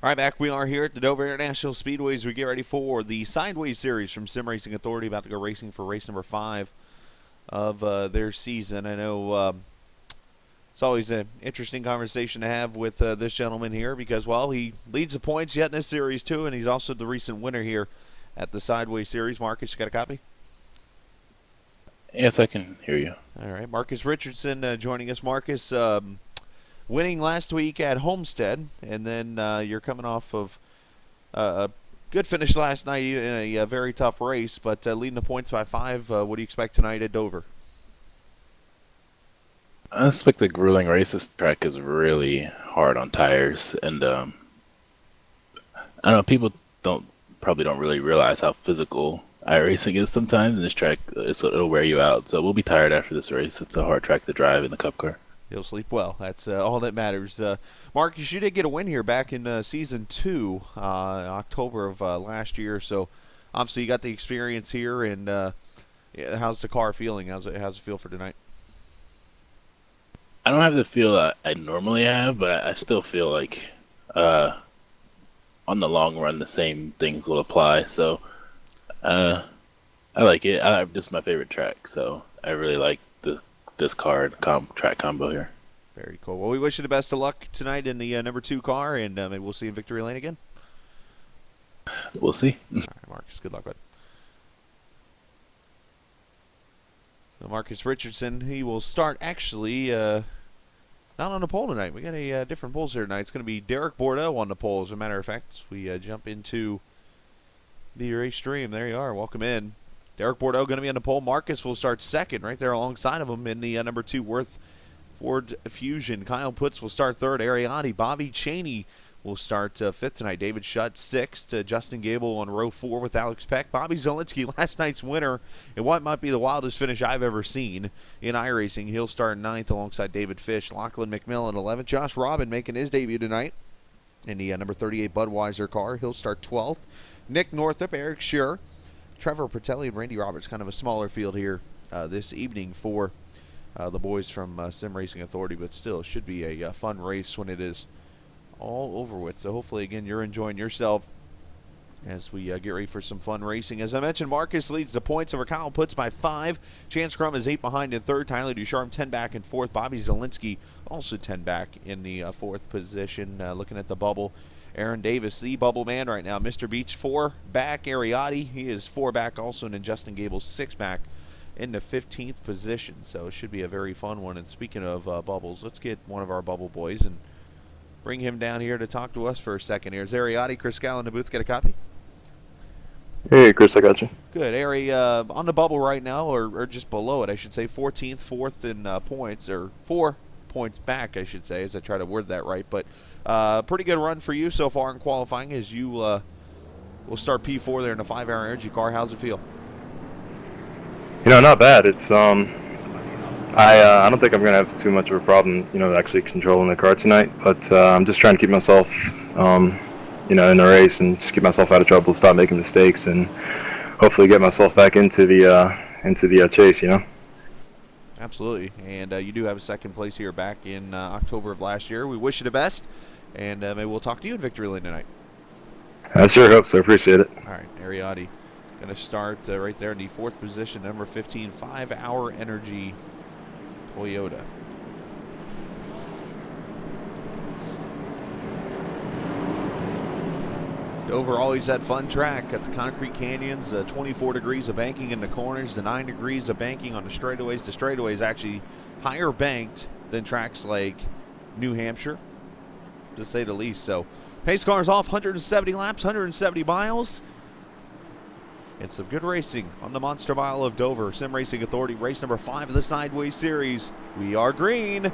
All right, back we are here at the Dover International Speedways. We get ready for the Sideways Series from Sim Racing Authority, about to go racing for race number 5 of their season. I know it's always an interesting conversation to have with this gentleman here because, well, he leads the points yet in this series too, and he's also the recent winner here at the Sideways Series. Marcus, you got a copy? Yes, I can hear you. All right, Marcus Richardson joining us. Marcus, winning last week at Homestead, and then you're coming off of a good finish last night in a very tough race, but leading the points by 5. What do you expect tonight at Dover? I expect a grueling race. This track is really hard on tires, and I don't know. People probably don't really realize how physical iRacing is sometimes. And this track, it'll wear you out. So we'll be tired after this race. It's a hard track to drive in the Cup car. You'll sleep well. That's all that matters. Marcus, you did get a win here back in Season 2, October of last year. So obviously you got the experience here, and how's the car feeling? How's it feel for tonight? I don't have the feel that I normally have, but I still feel like on the long run, the same things will apply. So I like it. This is my favorite track, so I really like this car track combo here. Very cool. Well, we wish you the best of luck tonight in the number 2 car, and maybe we'll see you in Victory Lane again. We'll see. All right, Marcus, good luck, bud. So Marcus Richardson, he will start actually not on the pole tonight. We got a different poles here tonight. It's going to be Derek Bordeaux on the pole, as a matter of fact. We jump into the race stream. There you are. Welcome in. Derek Bordeaux going to be on the pole. Marcus will start second right there alongside of him in the number 2 Worth Ford Fusion. Kyle Putz will start third. Ariati. Bobby Cheney will start 5th tonight. David Shutt 6th. Justin Gable on row 4 with Alex Peck. Bobby Zielinski, last night's winner in what might be the wildest finish I've ever seen in iRacing. He'll start 9th alongside David Fish. Lachlan McMillan 11th. Josh Robin making his debut tonight in the number 38 Budweiser car. He'll start 12th. Nick Northup, Eric Shearer, Trevor Pertelli, and Randy Roberts. Kind of a smaller field here this evening for the boys from Sim Racing Authority, but still should be a fun race when it is all over with. So hopefully, again, you're enjoying yourself as we get ready for some fun racing. As I mentioned, Marcus leads the points over Kyle Putz by 5. Chance Crum is 8 behind in 3rd. Tyler Ducharme 10 back in 4th. Bobby Zielinski also 10 back in the 4th position. Looking at the bubble, Aaron Davis, the bubble man right now. Mr. Beach 4 back. Ariati, he is 4 back also, and then Justin Gable 6 back in the 15th position. So it should be a very fun one. And speaking of bubbles, let's get one of our bubble boys and bring him down here to talk to us for a second here. Is Ariati, Chris Gal in the booth, get a copy? Hey, Chris, I got you. Good. Ari, on the bubble right now, or just below it, I should say, 14th, 4th in points, or 4 points back, I should say, as I try to word that right. But pretty good run for you so far in qualifying, as you will start P4 there in a 5-hour energy car. How's it feel? You know, not bad. It's I don't think I'm gonna have too much of a problem, actually controlling the car tonight. But I'm just trying to keep myself, in the race and just keep myself out of trouble, stop making mistakes, and hopefully get myself back into the chase. Absolutely. And you do have a 2nd place here back in October of last year. We wish you the best, and maybe we'll talk to you in Victory Lane tonight. I sure hope so. Appreciate it. All right, Ariati going to start right there in the 4th position, number 15, 5-hour energy Toyota. Dover always that fun track at the concrete canyons, 24 degrees of banking in the corners, the 9 degrees of banking on the straightaways. The straightaways actually higher banked than tracks like New Hampshire, to say the least. So pace cars off, 170 laps, 170 miles. And some good racing on the Monster Mile of Dover. Sim Racing Authority, race number 5 of the Sideways Series. We are green.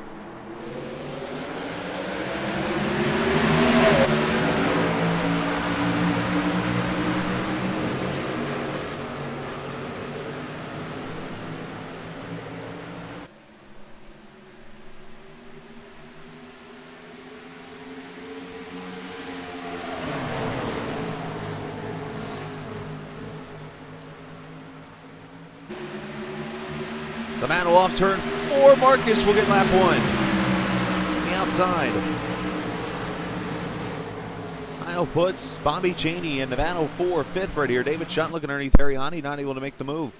The Mantle off turn 4. Marcus will get lap 1. On the outside. Kyle puts Bobby Cheney in the battle for fifth right here. David Shutt looking underneath Ariani, not able to make the move.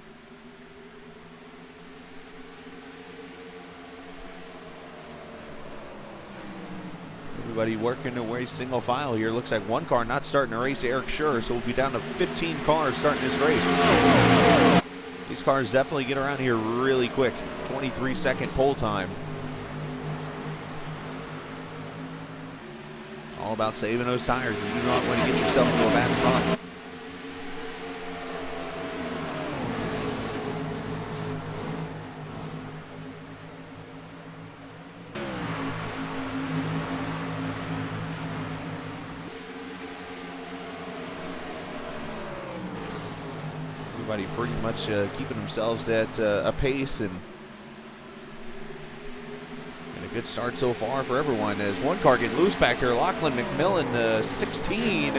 Everybody working their way single file here. Looks like one car not starting to race, Eric Schur, so we'll be down to 15 cars starting this race. These cars definitely get around here really quick. 23-second pole time. All about saving those tires. You do not want to get yourself into a bad spot. Everybody pretty much keeping themselves at a pace and a good start so far for everyone. As one car getting loose back there, Lachlan McMillan, 16.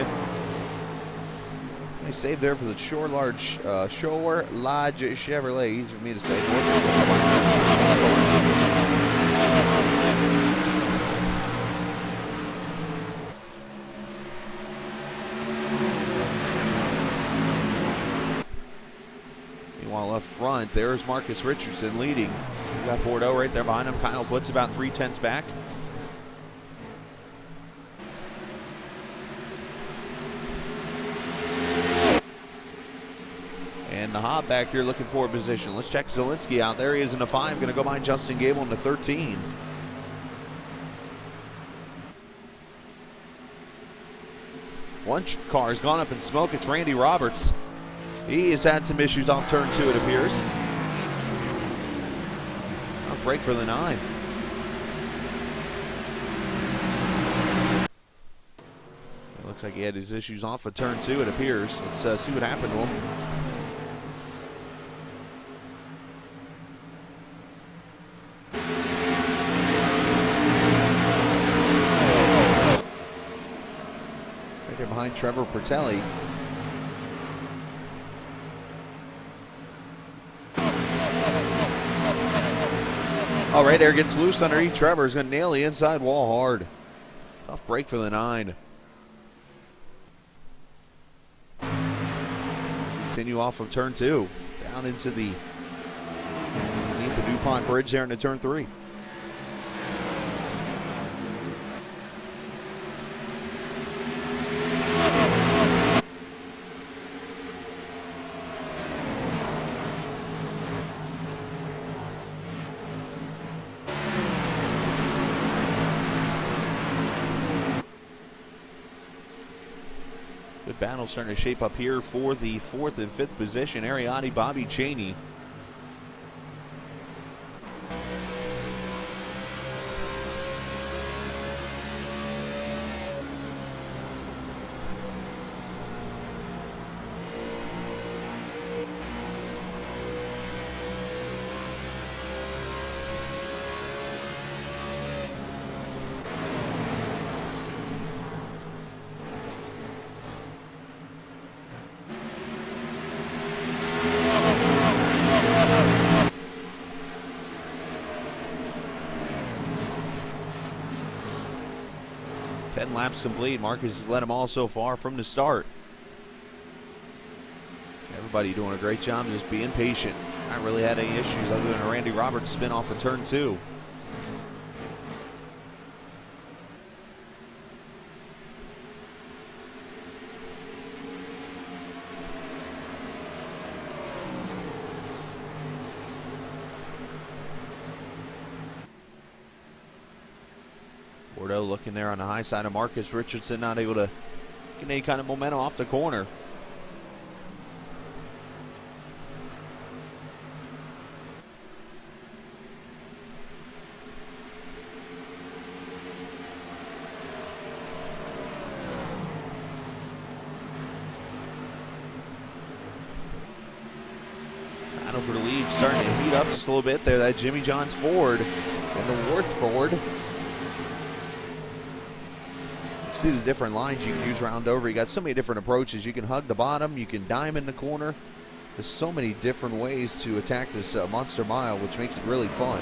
They saved there for the Shore Lodge Chevrolet. Easy for me to say. Meanwhile, up front, there's Marcus Richardson leading. We got Bordeaux right there behind him. Kyle Puts about 3/10 back. And the Hob back here looking for a position. Let's check Zielinski out. There he is in the 5. Going to go behind Justin Gable in the 13. One car has gone up in smoke. It's Randy Roberts. He has had some issues off turn 2, it appears. A break for the 9. It looks like he had his issues off of turn 2, it appears. Let's see what happened to him. Right there behind Trevor Pertelli. Oh, right there gets loose underneath Trevor. Is going to nail the inside wall hard. Tough break for the 9. Continue off of turn 2. Down into the DuPont Bridge there into turn 3. Good battle starting to shape up here for the 4th and 5th position. Ariani, Bobby Cheney. Laps complete. Marcus has led them all so far from the start. Everybody doing a great job just being patient. Not really had any issues other than a Randy Roberts spin off of turn 2. Bordeaux looking there on the high side of Marcus Richardson, not able to get any kind of momentum off the corner. Battle for the lead starting to heat up just a little bit there. That Jimmy John's Ford and the Worth Ford. See the different lines you can use round over. You got so many different approaches. You can hug the bottom, you can dime in the corner. There's so many different ways to attack this monster mile, which makes it really fun.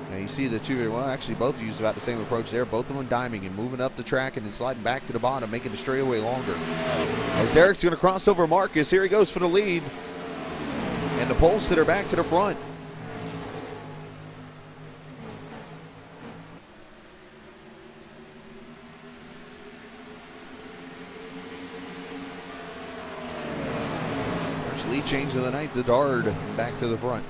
Now you see the two, well, actually both used about the same approach there. Both of them diming and moving up the track and then sliding back to the bottom, making the straightaway longer. As Derek's going to cross over Marcus, here he goes for the lead. And the pole sitter back to the front. First lead change of the night, the Dard back to the front.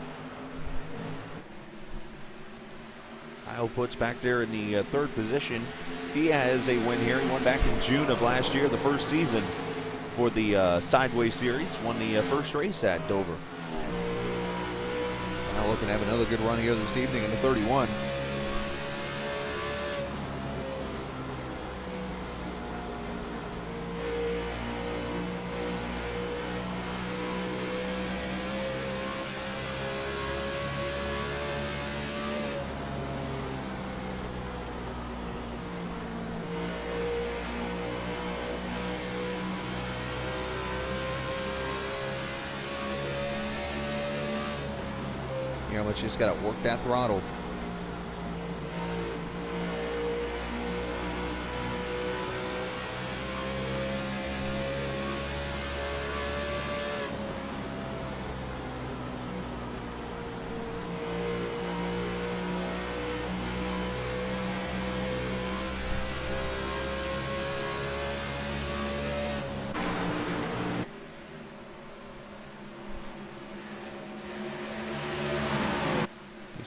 Kyle Puts back there in the third position. He has a win here. He won back in June of last year, the first season for the Sideways Series. Won the first race at Dover. Now looking to have another good run here this evening in the 31. You know, just got to work that throttle.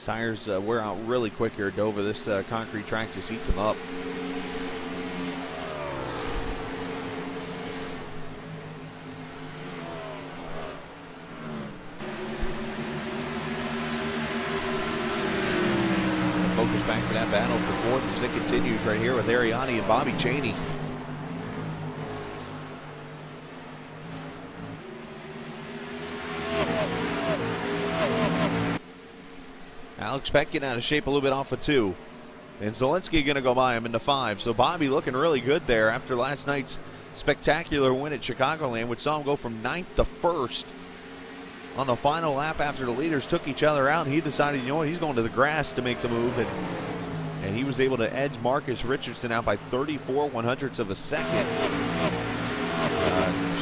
Tires wear out really quick here at Dover. This concrete track just eats them up. Focus back to that battle for fourth as it continues right here with Ariani and Bobby Chaney. Alex Peck getting out of shape a little bit off of 2. And Zielinski going to go by him into 5. So Bobby looking really good there after last night's spectacular win at Chicagoland, which saw him go from 9th to 1st. On the final lap after the leaders took each other out, he decided, you know what, he's going to the grass to make the move. And he was able to edge Marcus Richardson out by 34/100ths of a second.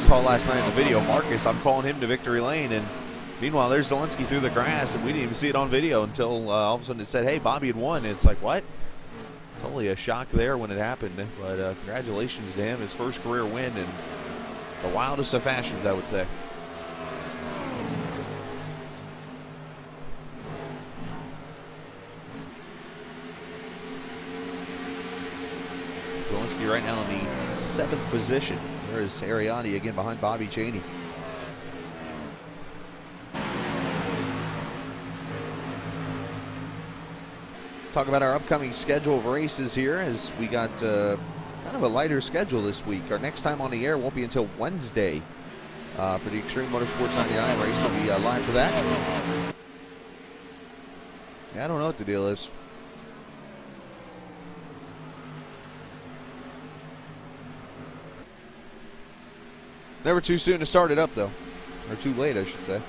You saw last night in the video, Marcus, I'm calling him to victory lane. And meanwhile, there's Zielinski through the grass, and we didn't even see it on video until all of a sudden it said, hey, Bobby had won. It's like, what? Totally a shock there when it happened. But congratulations to him, his first career win in the wildest of fashions, I would say. Zielinski right now in the 7th position. There is Ariani again behind Bobby Chaney. Talk about our upcoming schedule of races here, as we got kind of a lighter schedule this week. Our next time on the air won't be until Wednesday for the Extreme Motorsports 99 race. We'll be live for that. Yeah, I don't know what the deal is. Never too soon to start it up, though. Or too late, I should say.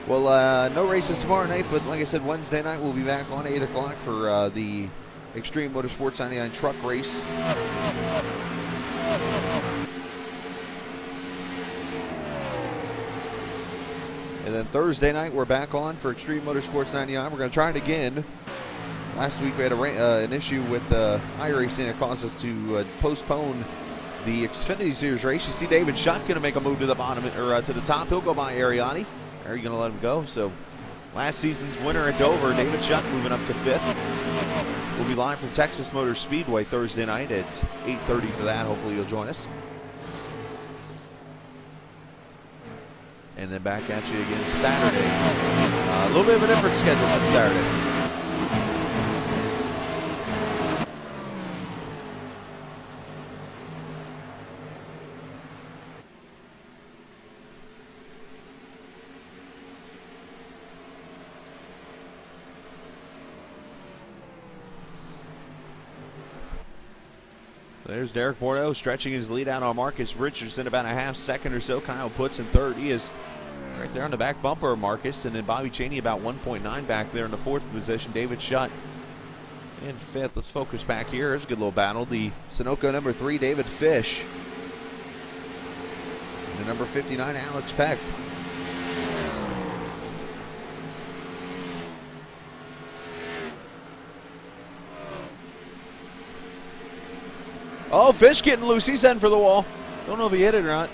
Well, no races tomorrow night, but like I said, Wednesday night we'll be back on 8 o'clock for the Extreme Motorsports 99 truck race. And then Thursday night we're back on for Extreme Motorsports 99. We're going to try it again. Last week we had an issue with iRacing that caused us to postpone the Xfinity Series race. You see David Schutt going to make a move to the bottom, or to the top. He'll go by Ariani. Are you going to let him go? So last season's winner at Dover, David Schutt, moving up to 5th. We'll be live from Texas Motor Speedway Thursday night at 8:30 for that. Hopefully you'll join us. And then back at you again Saturday. A little bit of a different schedule from Saturday. There's Derek Bordeaux stretching his lead out on Marcus Richardson about a half second or so. Kyle Puts in 3rd. He is right right there on the back bumper of Marcus, and then Bobby Cheney about 1.9 back there in the 4th position. David Shutt in 5th. Let's focus back here. There's a good little battle. The Sunoco number 3, David Fish. And the number 59, Alex Peck. Oh, Fish getting loose. He's heading for the wall. Don't know if he hit it or not.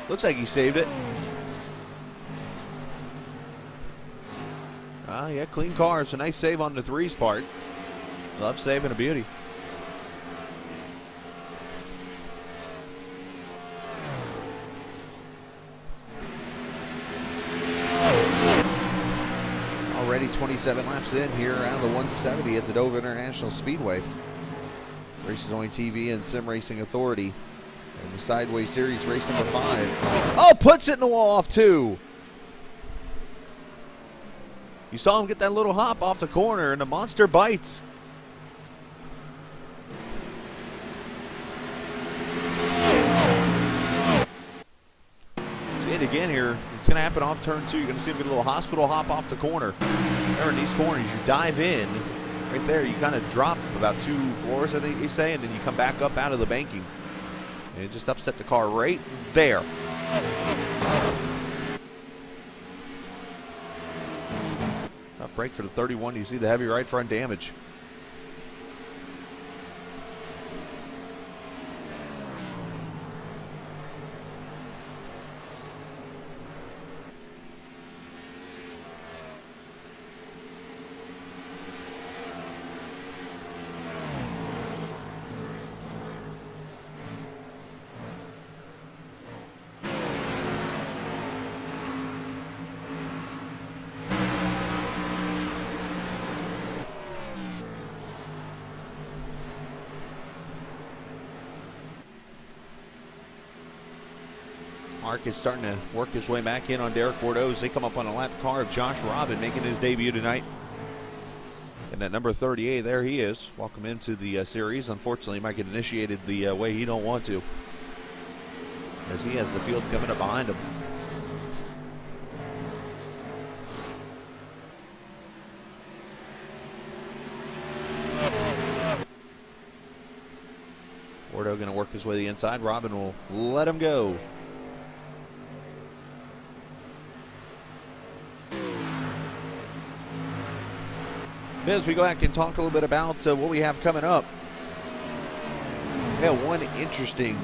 Looks like he saved it. Yeah, clean car. It's a nice save on the 3's part. Love saving a beauty. Already 27 laps in here around the 170 at the Dover International Speedway. Races Only TV and Sim Racing Authority. And the Sideway Series race number 5. Oh, puts it in the wall off 2. You saw him get that little hop off the corner, and the monster bites. See it again here. It's going to happen off turn 2. You're going to see him get a little hospital hop off the corner. There in these corners, you dive in. Right there, you kind of drop about 2 floors, I think you say, and then you come back up out of the banking. And it just upset the car right there. Tough break for the 31. You see the heavy right front damage. Mark is starting to work his way back in on Derek Bordeaux as they come up on a lap car of Josh Robin making his debut tonight. And at number 38, there he is. Welcome into the series. Unfortunately, he might get initiated the way he don't want to, as he has the field coming up behind him. Bordeaux going to work his way to the inside. Robin will let him go. As we go back and talk a little bit about what we have coming up. Yeah, one interesting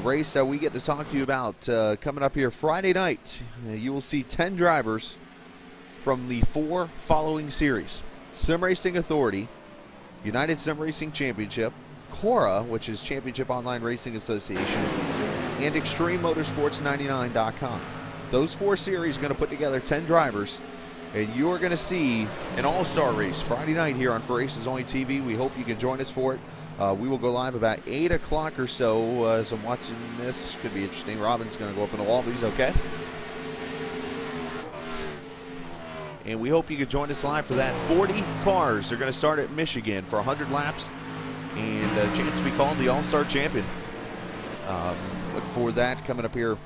race that we get to talk to you about coming up here Friday night. You will see 10 drivers from the 4 following series: Sim Racing Authority, United Sim Racing Championship, Cora, which is Championship Online Racing Association, and ExtremeMotorsports99.com. Those 4 series are going to put together 10 drivers, and you're going to see an all-star race Friday night here on For Races Only TV. We hope you can join us for it. We will go live about 8 o'clock or so. As I'm watching this, could be interesting. Robin's going to go up in the wall, but he's okay. And we hope you can join us live for that. 40 cars are going to start at Michigan for 100 laps and a chance to be called the All-Star Champion. Look for that coming up here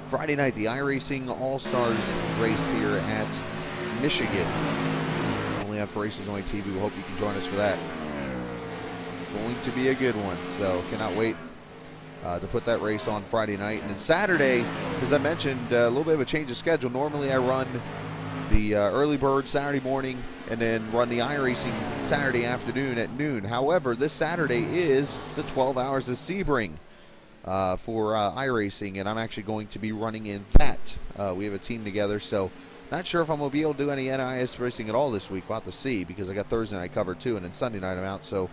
Friday night, the iRacing All-Stars race here at Michigan. Only on For Races Only TV. We hope you can join us for that. Going to be a good one, so cannot wait to put that race on Friday night. And then Saturday, as I mentioned, a little bit of a change of schedule. Normally I run the early bird Saturday morning and then run the iRacing Saturday afternoon at noon. However, this Saturday is the 12 Hours of Sebring for iRacing, and I'm actually going to be running in that. We have a team together, so not sure if I'm going to be able to do any NIS racing at all this week. We'll have to see, because I got Thursday night covered too, and then Sunday night I'm out. So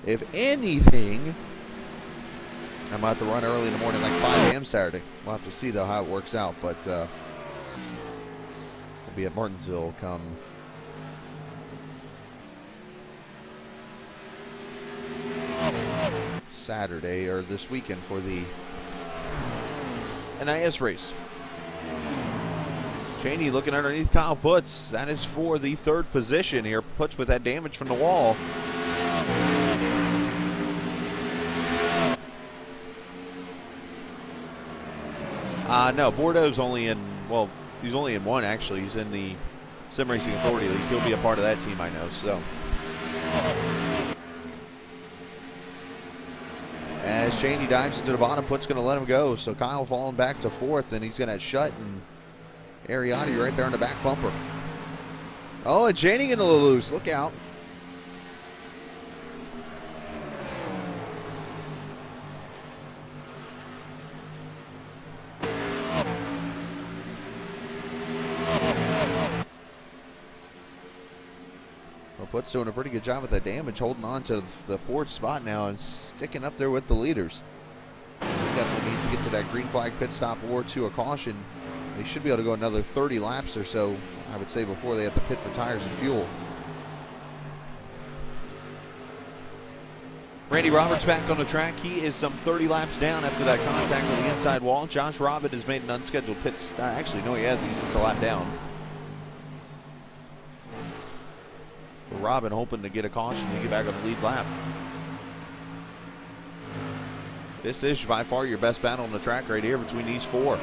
if anything, I might have to run early in the morning, like 5 a.m. Saturday. We'll have to see, though, how it works out. But we'll be at Martinsville come Saturday, or this weekend, for the NIS race. Cheney looking underneath Kyle Putz. That is for the 3rd position here. Putz with that damage from the wall. No, Bordeaux's only in, well, he's only in one, actually. He's in the Sim Racing Authority League. He'll be a part of that team, I know, so. As Cheney dives into the bottom, Putt's going to let him go. So Kyle falling back to fourth, and he's going to shut, and Ariani right there on the back bumper. Oh, and Cheney getting a little loose. Look out. Putt's doing a pretty good job with that damage, holding on to the fourth spot now and sticking up there with the leaders. He definitely needs to get to that green flag pit stop or to a caution. They should be able to go another 30 laps or so, I would say, before they have to pit for tires and fuel. Randy Roberts back on the track. He is some 30 laps down after that contact with the inside wall. Josh Robin has made an unscheduled pit stop. Actually, no, he hasn't. He's just a lap down. Robin hoping to get a caution to get back on the lead lap. This is by far your best battle on the track right here between these four.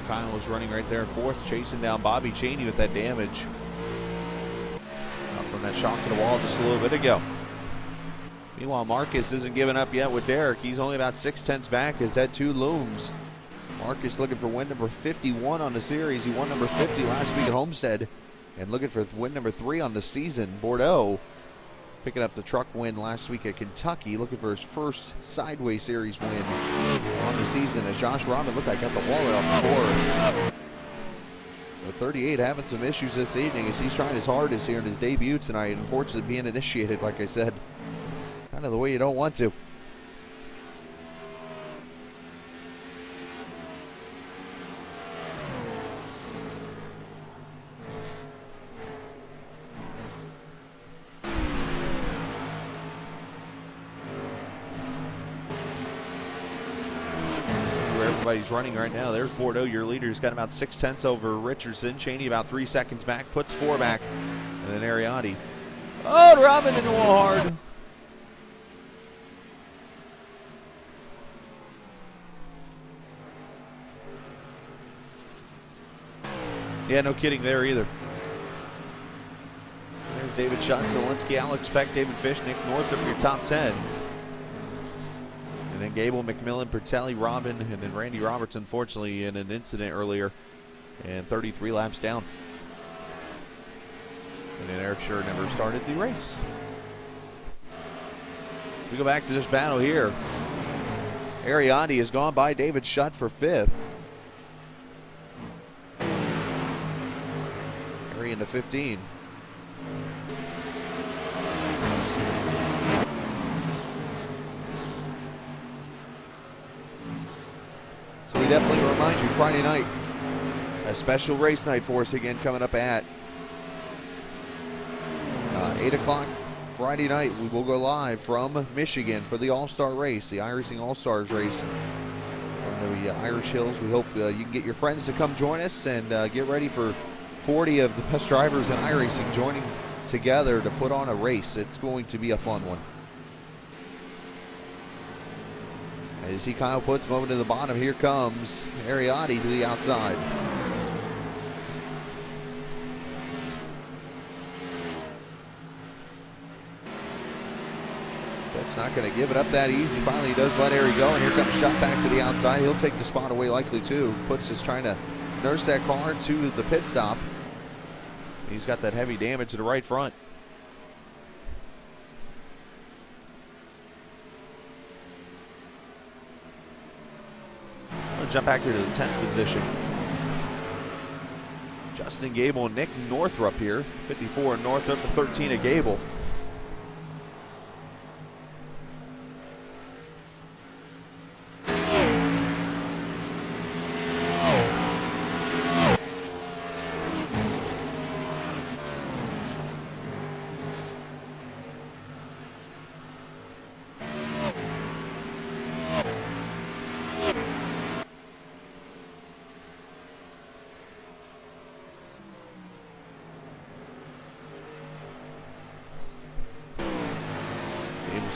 Kyle was running right there in fourth, chasing down Bobby Cheney with that damage. Up from that shock to the wall just a little bit ago. Meanwhile, Marcus isn't giving up yet with Derek. He's only about 6/10 back as that two looms. Marcus looking for win number 51 on the series. He won number 50 last week at Homestead. And looking for win number 3 on the season. Bordeaux picking up the truck win last week at Kentucky, looking for his first Sideway Series win on the season as Josh Robin looked like got the wallet off the board. So 38 having some issues this evening as he's trying his hardest here in his debut tonight. Unfortunately being initiated, like I said, kind of the way you don't want to. Everybody's running right now. There's Bordeaux, your leader. He's got about 6/10 over Richardson. Cheney about 3 seconds back, puts 4 back. And then Ariani. Oh, Robin into a hard. Yeah, no kidding there either. There's David Shutt, Zielinski, Alex Peck, David Fish, Nick Northrup, your top 10. And then Gable, McMillan, Pertelli, Robin, and then Randy Roberts, unfortunately, in an incident earlier, and 33 laps down. And then Eric Scher never started the race. We go back to this battle here. Ariani has gone by David Shutt for 5th. Ari into 15. So we definitely remind you, Friday night, a special race night for us again coming up at 8 o'clock Friday night. We will go live from Michigan for the All-Star race, the iRacing All-Stars race from the Irish Hills. We hope you can get your friends to come join us and get ready for 40 of the best drivers in iRacing joining together to put on a race. It's going to be a fun one. As you see Kyle Putt's moving to the bottom, here comes Ariani to the outside. That's Just not going to give it up that easy. Finally, he does let Airy go, and here comes Shot back to the outside. He'll take the spot away likely, too. Puts is trying to nurse that car to the pit stop. He's got that heavy damage to the right front. I'll jump back here to the 10th position. Justin Gable and Nick Northrup here. 54 Northrup to 13 of Gable.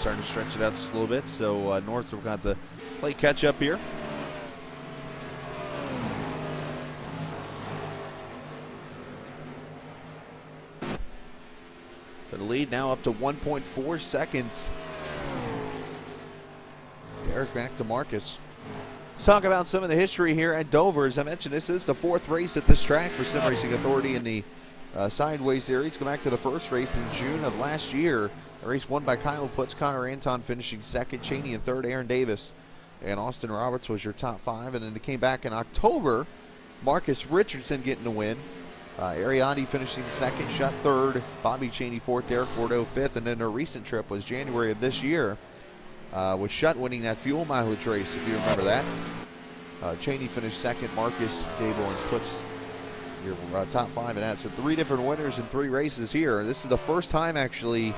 Starting to stretch it out just a little bit, so Northrop got the play catch up here. For the lead now up to 1.4 seconds. Derek back to Marcus. Let's talk about some of the history here at Dover. As I mentioned, this is the 4th race at this track for Sim Racing Authority in the Sideways Series. Go back to the first race in June of last year. A race won by Kyle Putz, Connor Anton finishing 2nd, Cheney in 3rd, Aaron Davis and Austin Roberts was your top 5. And then it came back in October. Marcus Richardson getting the win. Ariadne finishing 2nd, Shutt 3rd, Bobby Cheney 4th, Derek Bordeaux 5th. And then their recent trip was January of this year with Shutt winning that fuel mileage race, if you remember that. Cheney finished 2nd, Marcus, Gable, and Putz your top 5 in that. So 3 different winners in 3 races here. This is the first time actually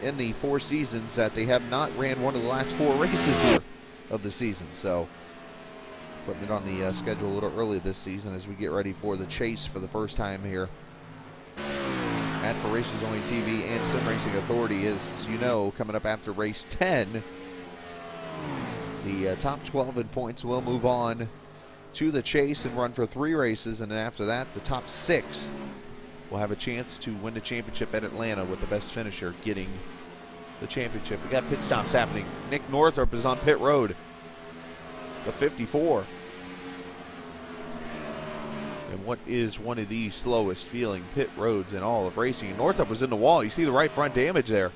in the 4 seasons that they have not ran one of the last 4 races here of the season. So putting it on the schedule a little early this season as we get ready for the chase for the first time here. And for Races Only TV and Sim Racing Authority is, you know, coming up after race 10. The top 12 in points will move on to the chase and run for 3 races. And then after that, the top 6 will have a chance to win the championship at Atlanta with the best finisher getting the championship. We got pit stops happening. Nick Northrup is on pit road. The 54. And what is one of the slowest feeling pit roads in all of racing. And Northrup was in the wall. You see the right front damage there.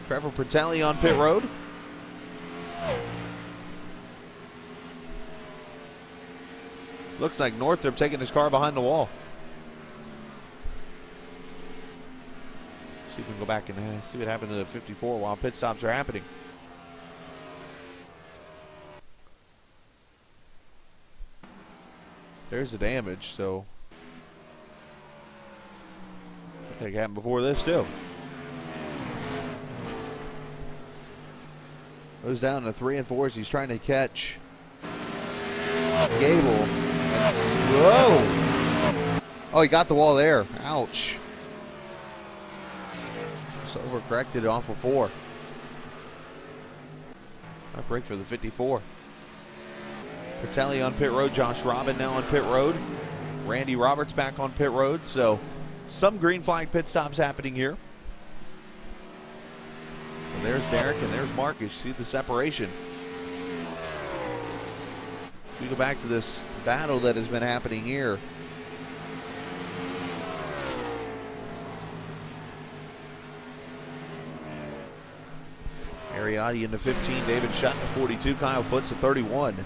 Trevor Pertelli on pit road. Looks like Northrup taking his car behind the wall. See if we can go back and see what happened to the 54 while pit stops are happening. There's the damage, so I think it happened before this too. Goes down to 3 and 4 as he's trying to catch Gable. Whoa! Oh, he got the wall there. Ouch. Just overcorrected off of 4. A break for the 54. Pertelli on pit road. Josh Robin now on pit road. Randy Roberts back on pit road. So some green flag pit stops happening here. And there's Derek and there's Marcus. See the separation. We go back to this battle that has been happening here. Ariadne into 15, David Shutt to 42, Kyle Putz to 31.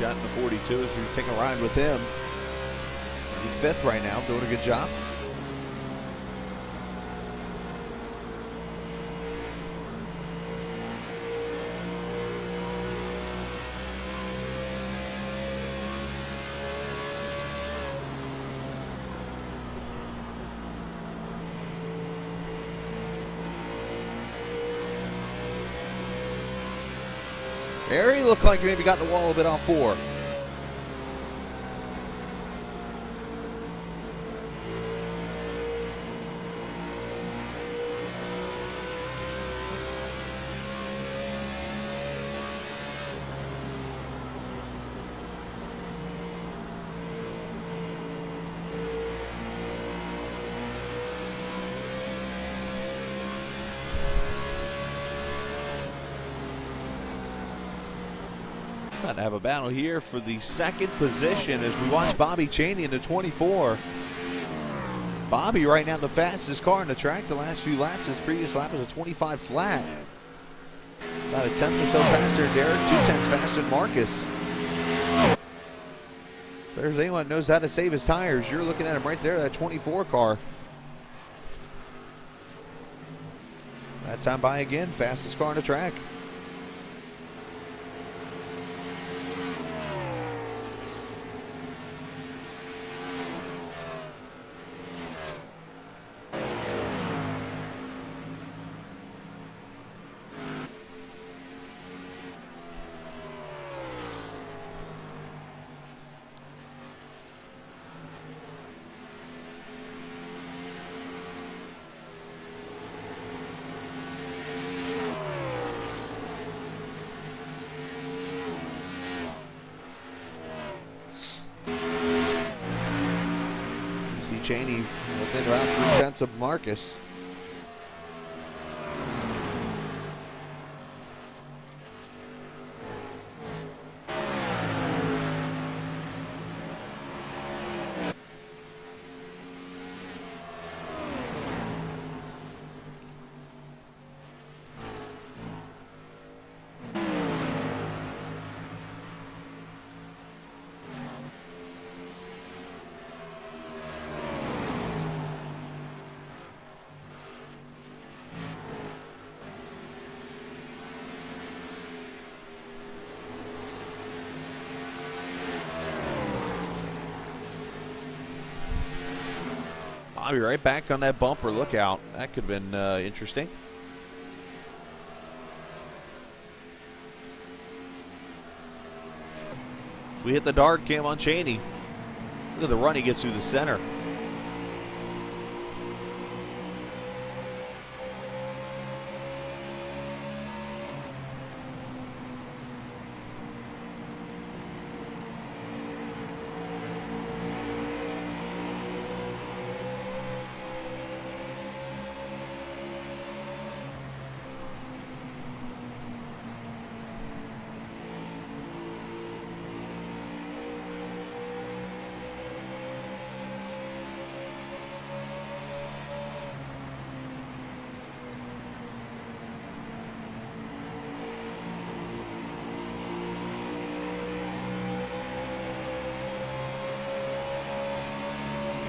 shot in the 42 as we take a ride with him. He's fifth right now, doing a good job. Harry looked like he maybe got the wall a bit off 4. About to have a battle here for the second position as we watch Bobby Chaney in the 24. Bobby right now the fastest car on the track the last few laps. His previous lap was a 25 flat. About a tenth or so faster than Derek, 2/10 faster than Marcus. If there's anyone who knows how to save his tires, you're looking at him right there, that 24 car. That time by again, fastest car on the track. Chaney within around 3/10 of Marcus. I'll be right back on that bumper. Look out. That could have been interesting. We hit the dart cam on Chaney. Look at the run he gets through the center.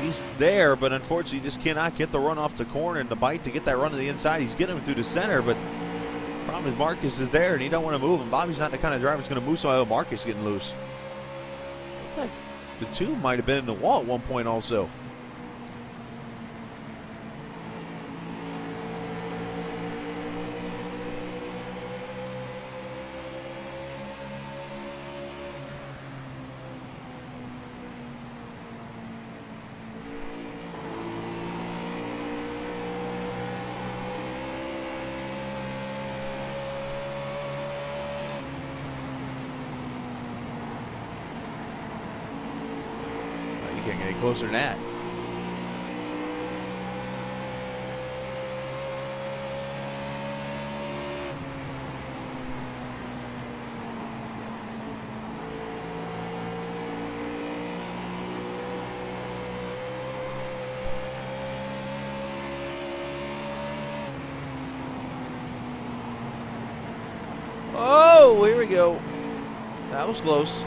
He's there, but unfortunately he just cannot get the run off the corner and the bite to get that run to the inside. He's getting him through the center, but the problem is Marcus is there and he don't want to move him. Bobby's not the kind of driver that's going to move somebody with Marcus getting loose. Looks like the two might have been in the wall at one point also. You can't get any closer than that. Oh, here we go. That was close.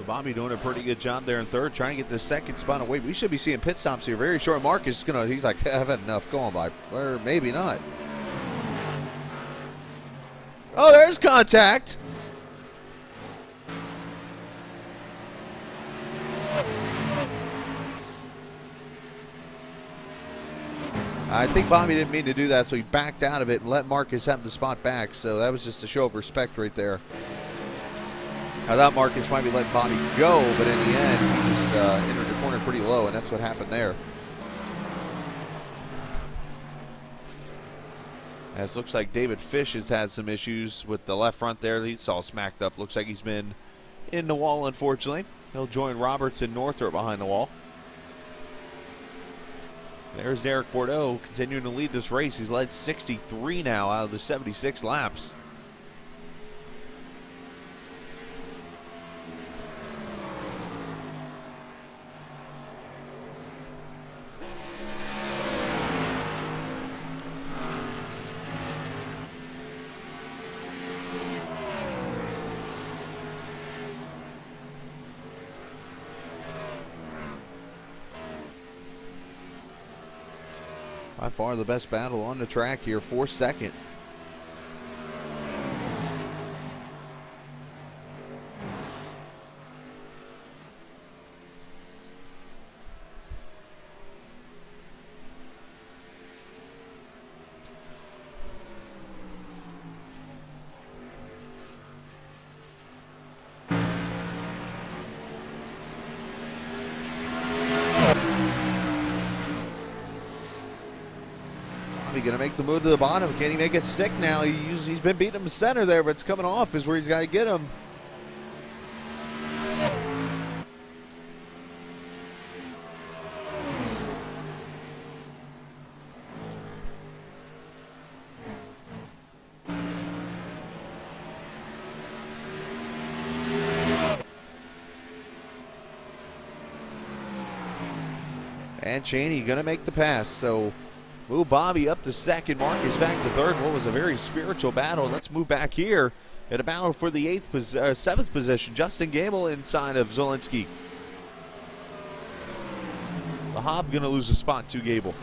Bobby doing a pretty good job there in third, trying to get the second spot away. We should be seeing pit stops here very short. Marcus is gonna, he's like, I've had enough, go on by. Or maybe not. Oh, there's contact. I think Bobby didn't mean to do that, so he backed out of it and let Marcus have the spot back. So that was just a show of respect right there. I thought Marcus might be letting Bobby go, but in the end, he just entered the corner pretty low, and that's what happened there. As it looks like David Fish has had some issues with the left front there. He's all smacked up. Looks like he's been in the wall, unfortunately. He'll join Roberts and Northrop behind the wall. There's Derek Bordeaux continuing to lead this race. He's led 63 now out of the 76 laps. By far the best battle on the track here for second. Going to make the move to the bottom. Can he make it stick now? He's been beating him center there, but it's coming off is where he's got to get him. And Cheney going to make the pass, so move Bobby up to second. Marcus back to third. What was a very spiritual battle. Let's move back here at a battle for the seventh position. Justin Gable inside of Zielinski. The Hob going to lose a spot to Gable.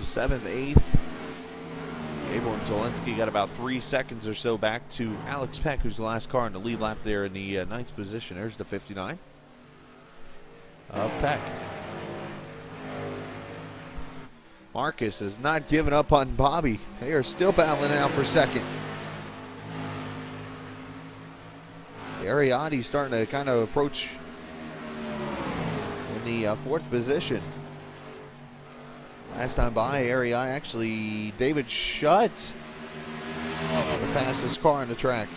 Seventh, eighth. Gable and Zielinski got about 3 seconds or so back to Alex Peck, who's the last car in the lead lap there in the ninth position. There's the 59 of Peck. Marcus has not given up on Bobby. They are still battling out for second. Ariadne starting to kind of approach in the fourth position. Last time by, Ariane actually, David Shutt, the fastest car on the track.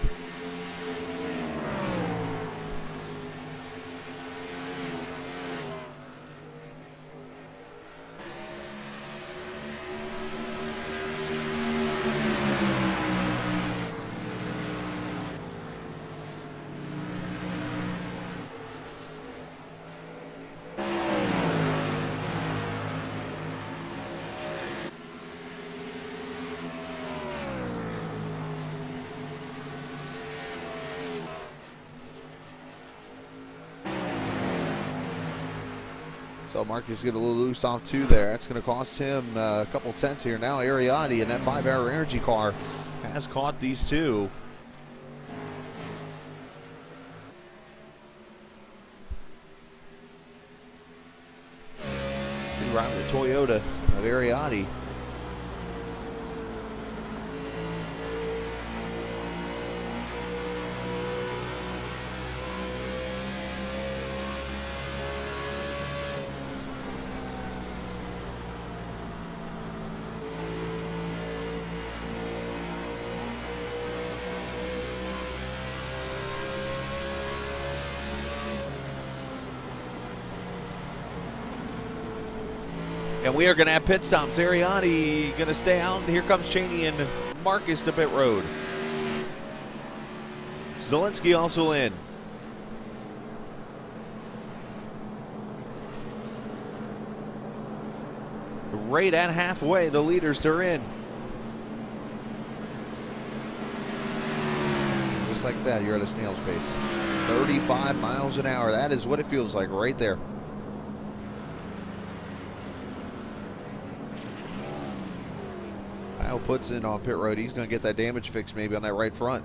So Marcus get a little loose off two there. That's going to cost him a couple tenths here. Now Ariadne in that 5-hour energy car has caught these two. Right with the Toyota of Ariadne. And we are going to have pit stops. Ariani going to stay out. And here comes Cheney and Marcus to pit road. Zelensky also in. Right at halfway, the leaders are in. Just like that, you're at a snail's pace. 35 miles an hour. That is what it feels like right there. Kyle puts in on pit road. He's going to get that damage fixed maybe on that right front.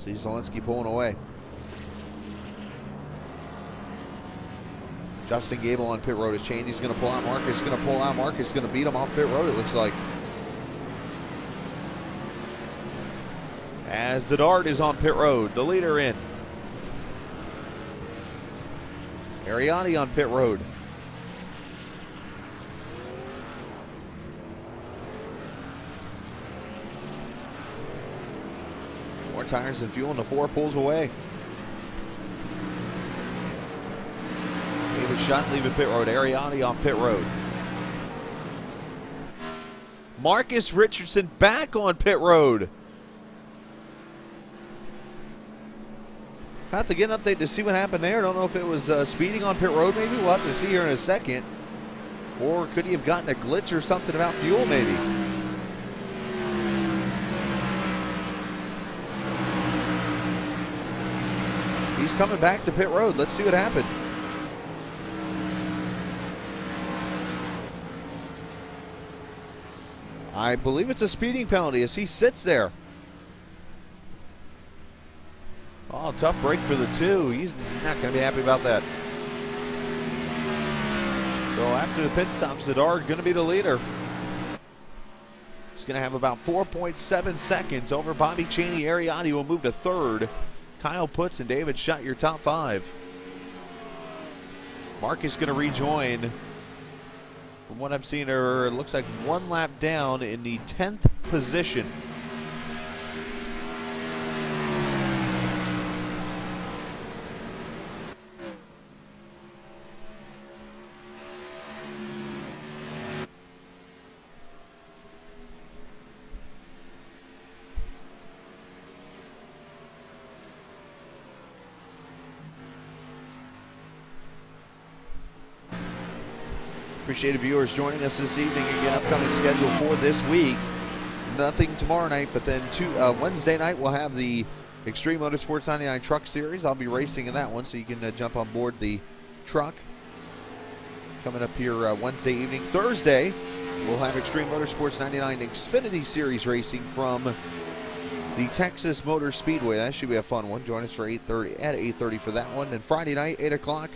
See Zelensky pulling away. Justin Gable on pit road. Cheney's going to pull out. Marcus going to pull out. Marcus going to beat him off pit road, it looks like. As the Dart is on pit road, the leader in. Ariani on pit road. More tires and fuel, and the 4 pulls away. David Shutt leaving pit road. Ariani on pit road. Marcus Richardson back on pit road. Have to get an update to see what happened there. Don't know if it was speeding on pit road maybe. We'll have to see here in a second. Or could he have gotten a glitch or something about fuel maybe? He's coming back to pit road. Let's see what happened. I believe it's a speeding penalty as he sits there. Oh, tough break for the 2. He's not going to be happy about that. So after the pit stop, Zadar going to be the leader. He's going to have about 4.7 seconds over Bobby Cheney. Ariani will move to 3rd. Kyle Putz and David Shutt, your top 5. Marcus going to rejoin. From what I'm seeing, it looks like 1 lap down in the 10th position. Appreciate viewers joining us this evening. Again, upcoming schedule for this week. Nothing tomorrow night, but then Wednesday night we'll have the Extreme Motorsports 99 Truck Series. I'll be racing in that one, so you can jump on board the truck. Coming up here Wednesday evening. Thursday, we'll have Extreme Motorsports 99 Xfinity Series racing from the Texas Motor Speedway. That should be a fun one. Join us for 8:30 for that one. And Friday night, 8 o'clock.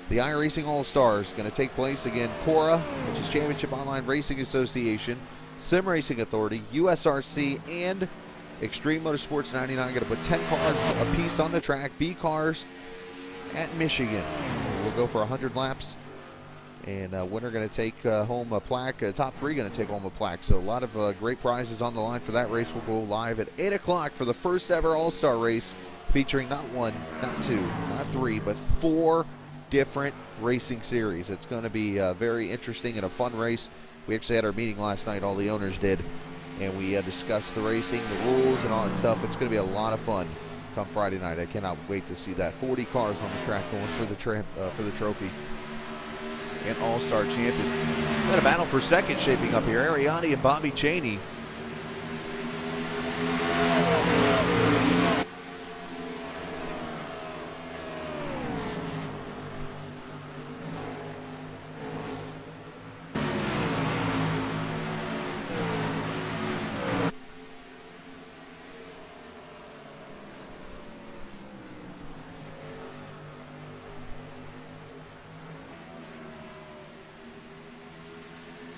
The iRacing All-Stars going to take place again. CORA, which is Championship Online Racing Association, Sim Racing Authority, USRC, and Extreme Motorsports 99 going to put 10 cars apiece on the track. B cars at Michigan. We'll go for 100 laps. And winner going to take home a plaque. Top 3 going to take home a plaque. So a lot of great prizes on the line for that race. We'll go live at 8 o'clock for the first ever All-Star race, featuring not 1, not 2, not 3, but 4 different racing series. It's going to be very interesting and a fun race. We actually had our meeting last night, all the owners did, and we discussed the racing, the rules, and all that stuff. It's going to be a lot of fun come Friday night. I cannot wait to see that. 40 cars on the track going for the trophy. And All-Star champion. Got a battle for second shaping up here. Ariani and Bobby Cheney.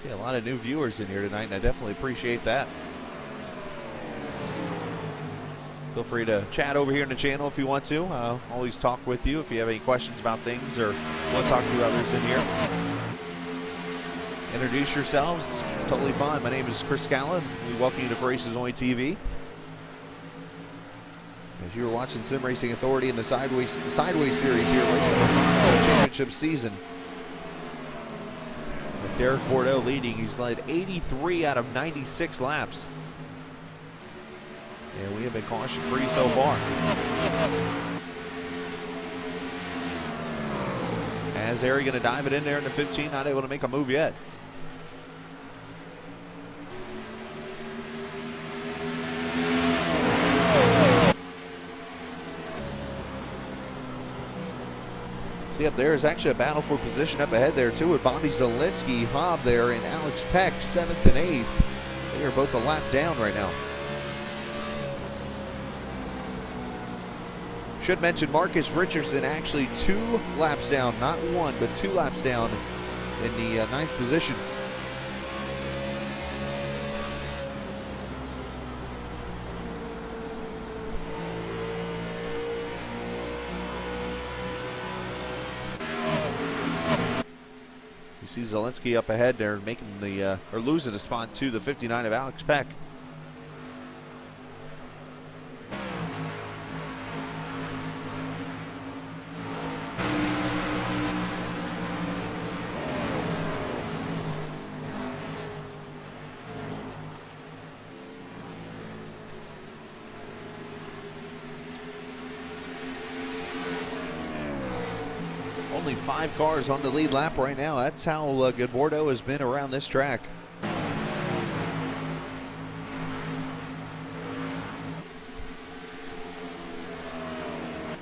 See a lot of new viewers in here tonight, and I definitely appreciate that. Feel free to chat over here in the channel if you want to. I'll always talk with you if you have any questions about things or want to talk to others in here. Introduce yourselves. Totally fine. My name is Chris Scala. We welcome you to Races Only TV. As you were watching Sim Racing Authority in the Sideways Series here, race number 5 of the championship season. With Derek Bordeaux leading, he's led 83 out of 96 laps. And we have been caution-free so far. As Harry going to dive it in there in the 15, not able to make a move yet. See up there is actually a battle for position up ahead there too with Bobby Zielinski, Hobb there, and Alex Peck 7th and 8th. They are both a lap down right now. Should mention Marcus Richardson actually 2 laps down, not 1, but 2 laps down in the 9th position. You see Zielinski up ahead there, making the or losing a spot to the 59 of Alex Peck. Only 5 cars on the lead lap right now. That's how good Bordeaux has been around this track.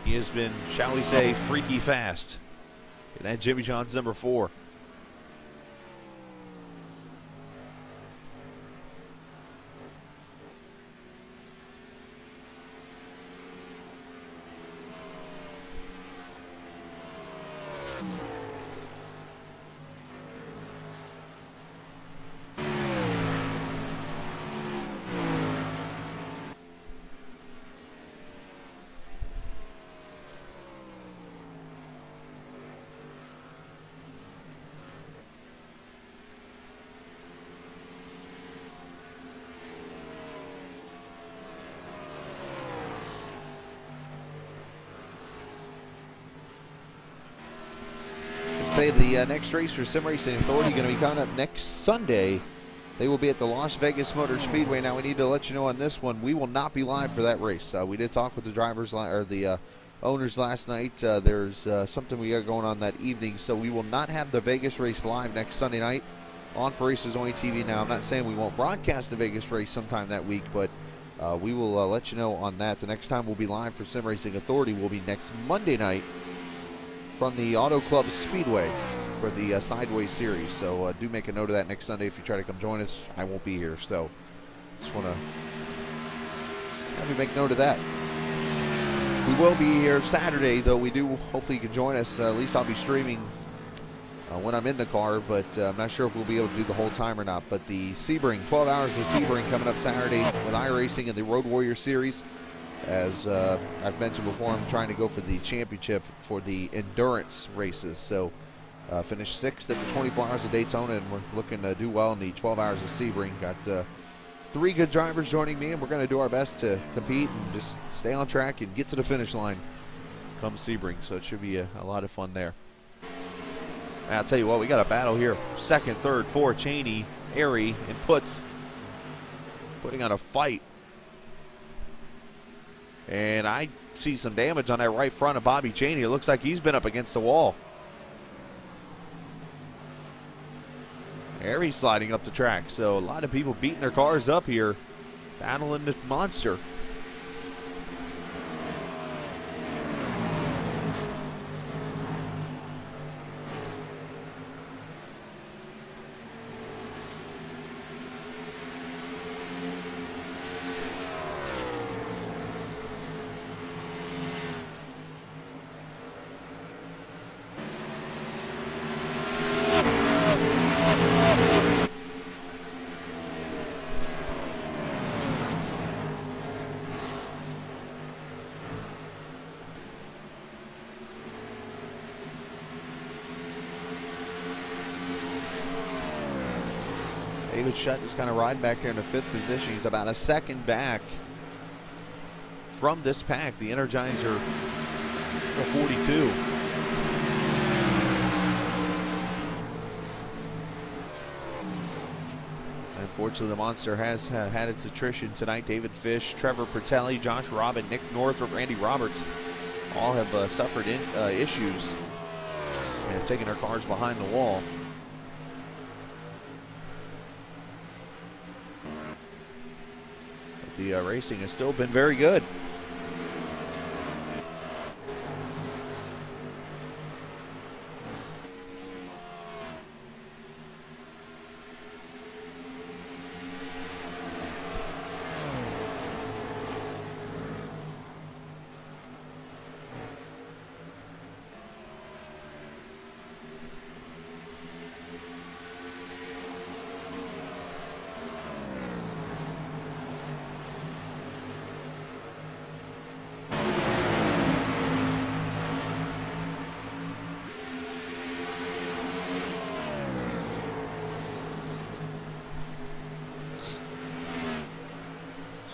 He has been, shall we say, freaky fast. And that Jimmy John's number 4. Say the next race for Sim Racing Authority going to be coming up next Sunday. They will be at the Las Vegas Motor Speedway. Now we need to let you know on this one, we will not be live for that race. We did talk with the drivers or the owners last night. There's something we got going on that evening, so we will not have the Vegas race live next Sunday night on For Racers Only TV. Now I'm not saying we won't broadcast the Vegas race sometime that week, but we will let you know on that. The next time we'll be live for Sim Racing Authority will be next Monday night from the Auto Club Speedway for the Sideways Series. So do make a note of that next Sunday if you try to come join us. I won't be here, so just want to have you make note of that. We will be here Saturday, though. We do, hopefully you can join us. At least I'll be streaming when I'm in the car, but I'm not sure if we'll be able to do the whole time or not. But the Sebring, 12 hours of Sebring coming up Saturday with iRacing and the Road Warrior Series. As I've mentioned before, I'm trying to go for the championship for the endurance races. So finished 6th at the 24 Hours of Daytona, and we're looking to do well in the 12 Hours of Sebring. Got 3 good drivers joining me, and we're going to do our best to compete and just stay on track and get to the finish line come Sebring. So it should be a lot of fun there. And I'll tell you what, we got a battle here. 2nd, 3rd, 4th, Cheney, Airy, and putting on a fight. And I see some damage on that right front of Bobby Cheney. It looks like he's been up against the wall. There he's sliding up the track. So a lot of people beating their cars up here, battling the monster. David Shutt is kind of riding back there in the 5th position. He's about a second back from this pack, the Energizer 42. Unfortunately, the Monster has had its attrition tonight. David Fish, Trevor Pertelli, Josh Robin, Nick Northrup, Randy Roberts all have suffered issues and have taken their cars behind the wall. But the racing has still been very good.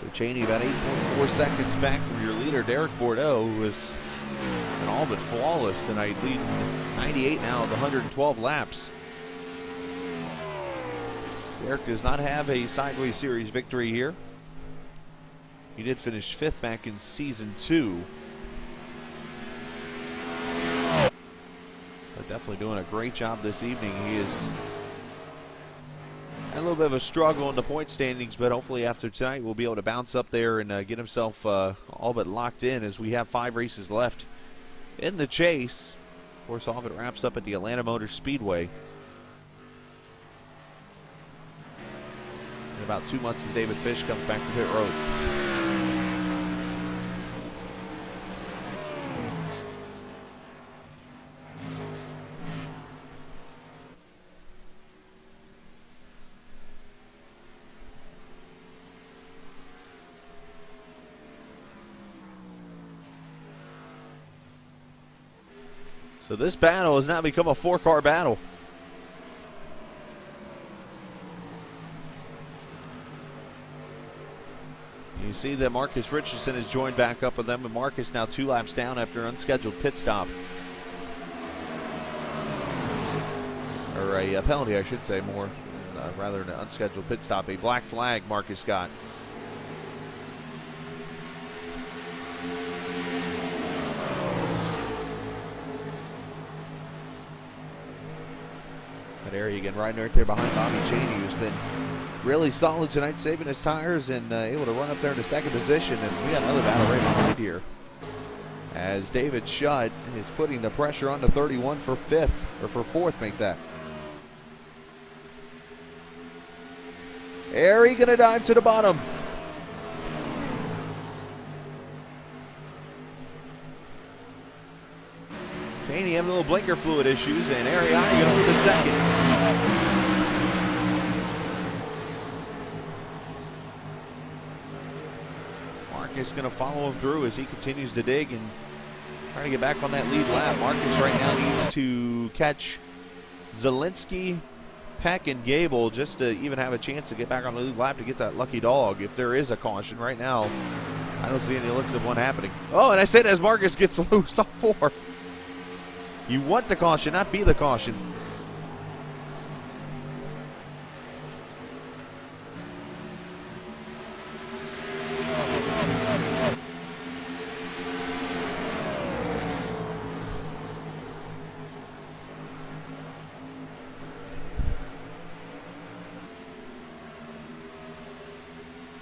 So Cheney about 8.4 seconds back from your leader, Derek Bordeaux, who was an all but flawless tonight, leading 98 now of 112 laps. Derek does not have a Sideways Series victory here. He did finish 5th back in Season 2. But definitely doing a great job this evening. He is a little bit of a struggle in the point standings, but hopefully after tonight we'll be able to bounce up there and get himself all but locked in, as we have 5 races left in the chase. Of course, all of it wraps up at the Atlanta Motor Speedway in about 2 months as David Fish comes back to pit road. So this battle has now become a 4-car battle. You see that Marcus Richardson has joined back up with them, and Marcus now 2 laps down after an unscheduled pit stop. Or a penalty, I should say, more rather than an unscheduled pit stop. A black flag Marcus got. That area again, riding right there behind Bobby Cheney, who's been really solid tonight, saving his tires and able to run up there into 2nd position. And we got another battle right behind here, as David Shutt is putting the pressure on the 31 for 5th, or for 4th, make that. Airy gonna dive to the bottom. Cheney having a little blinker fluid issues, and Ariani going to the 2nd. Marcus going to follow him through as he continues to dig and trying to get back on that lead lap. Marcus right now needs to catch Zielinski, Peck, and Gable just to even have a chance to get back on the lead lap to get that lucky dog. If there is a caution right now, I don't see any looks of one happening. Oh, and I said as Marcus gets loose off 4. You want the caution, not be the caution.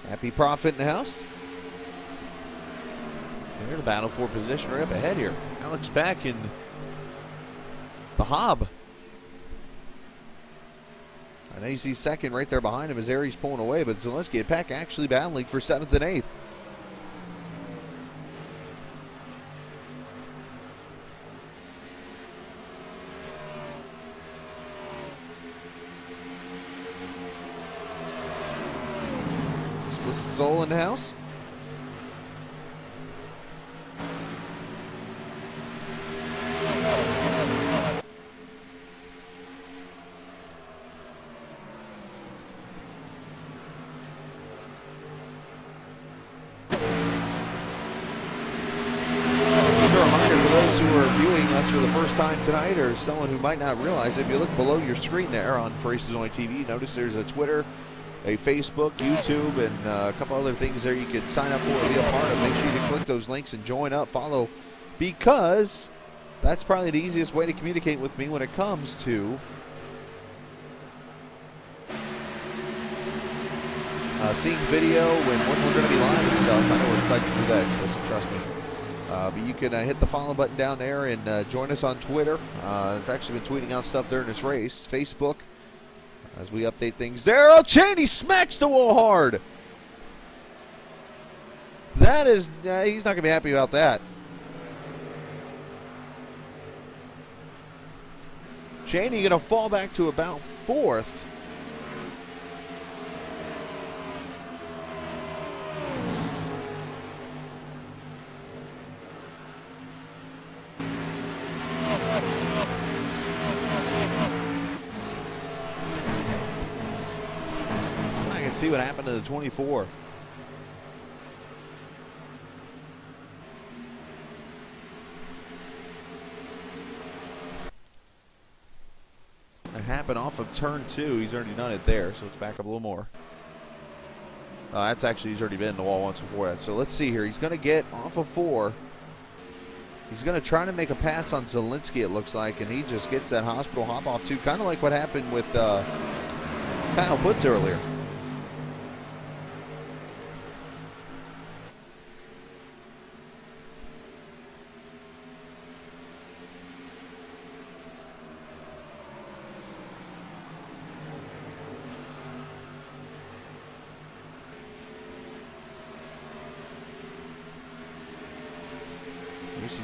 Happy Profit in the house. And they're the battle for position right up ahead here. Alex Peck and the Hob. I know you see 2nd right there behind him as Aries pulling away, but Zielinski and Peck actually battling for 7th and 8th. Explicit Soul in the house. time tonight, or someone who might not realize it, if you look below your screen there on Races Only TV, you notice there's a Twitter, a Facebook, YouTube, and a couple other things there you can sign up for and be a part of. Make sure you click those links and join up, follow, because that's probably the easiest way to communicate with me when it comes to seeing video when we're going to be live and stuff. I know what it's like to do that. Listen, trust me. But you can hit the follow button down there and join us on Twitter. I've actually been tweeting out stuff during this race. Facebook, as we update things there. Oh, Cheney smacks the wall hard. That is, he's not going to be happy about that. Cheney going to fall back to about 4th. See what happened to the 24. It happened off of turn 2. He's already done it there, so let's back up a little more. That's actually, he's already been in the wall once before that. So let's see here. He's going to get off of 4. He's going to try to make a pass on Zielinski, it looks like, and he just gets that hospital hop off too, kind of like what happened with Kyle Putz earlier.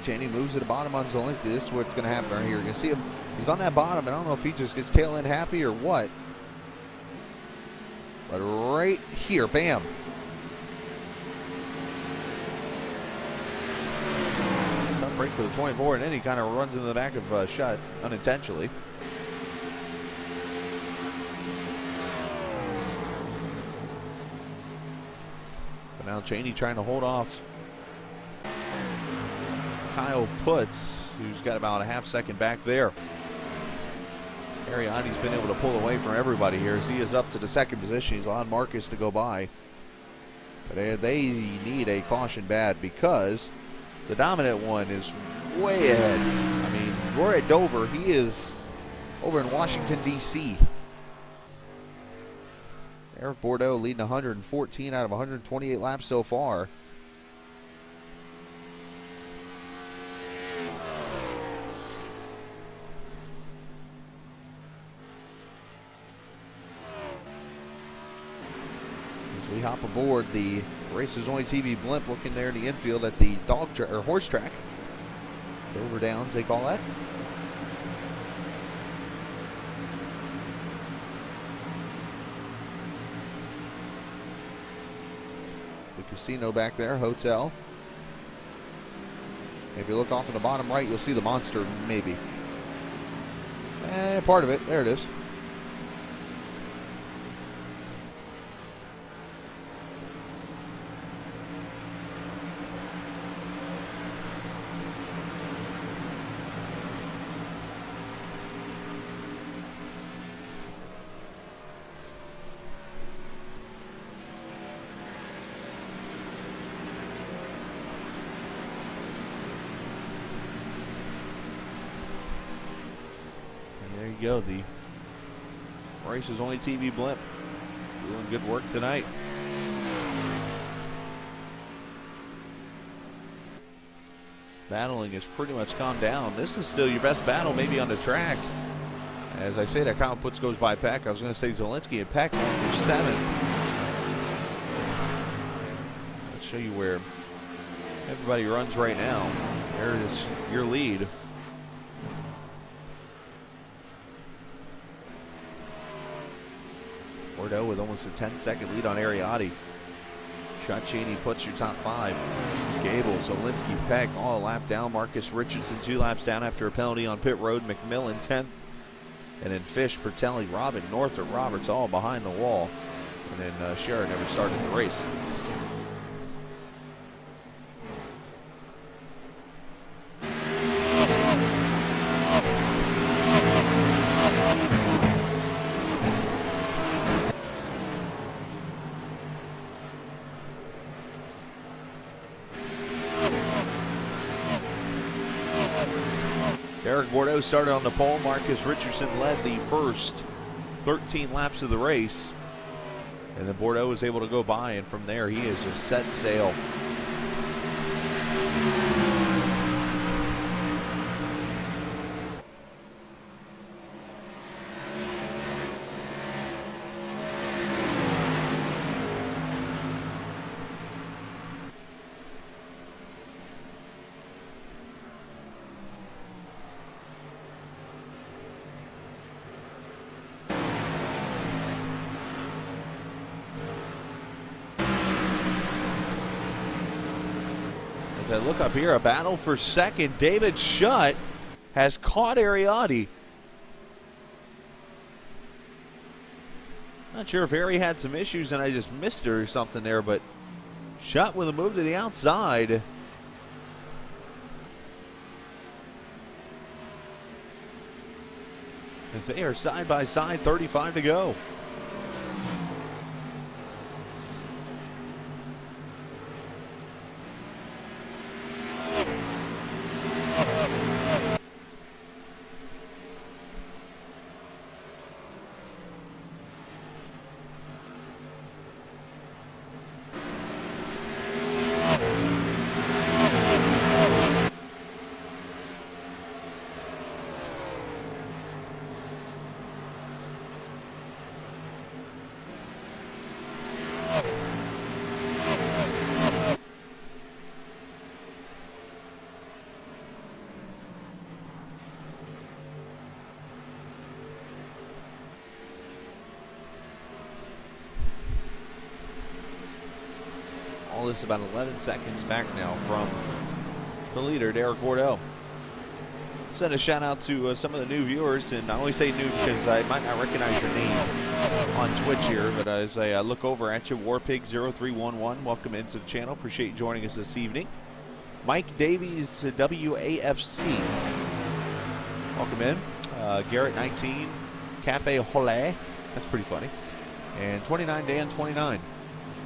Cheney moves to the bottom on Zielinski. This is what's going to happen right here. You're going to see him. He's on that bottom, and I don't know if he just gets tail end happy or what. But right here, bam. Tough break for the 24, and then he kind of runs into the back of Shutt unintentionally. But now Cheney trying to hold off Kyle Putz, who's got about a half-second back there. Ariani's been able to pull away from everybody here as he is up to the 2nd position. He's allowed Marcus to go by. But they need a caution bad because the dominant one is way ahead. I mean, we're at Dover. He is over in Washington, D.C. Eric Bordeaux leading 114 out of 128 laps so far. We hop aboard the Races Only TV blimp, looking there in the infield at the horse track. Dover Downs, they call that. The casino back there, hotel. If you look off in the bottom right, you'll see the monster, maybe. Part of it. There it is. Go, the Races Only TV blimp doing good work tonight. Battling has pretty much calmed down. This is still your best battle maybe on the track. As I say that, Kyle Putz goes by Peck. I was going to say Zielinski and Peck going for 7th. Let's show you where everybody runs right now. There is your lead. Bordeaux with almost a 10-second lead on Ariati. Shutt, Cheney, Putz your top 5. Gable, Zielinski, Peck all a lap down. Marcus Richardson 2 laps down after a penalty on pit road. McMillan 10th. And then Fish, Pertelli, Robin, Northrop, Roberts all behind the wall. And then Scherer never started the race. Derek Bordeaux started on the pole. Marcus Richardson led the first 13 laps of the race. And then Bordeaux was able to go by, and from there he has just set sail. As I look up here, a battle for second. David Schutt has caught Ariati. Not sure if Harry had some issues and I just missed her or something there, but Schutt with a move to the outside. As they are side by side, 35 to go. All this about 11 seconds back now from the leader, Derek Bordeaux. Send a shout out to some of the new viewers, and I always say new because I might not recognize your name on Twitch here, but as I look over at you, Warpig0311, welcome into the channel. Appreciate you joining us this evening. Mike Davies, WAFC, welcome in. Garrett19, Cafe Hole, that's pretty funny. And 29 Dan 29.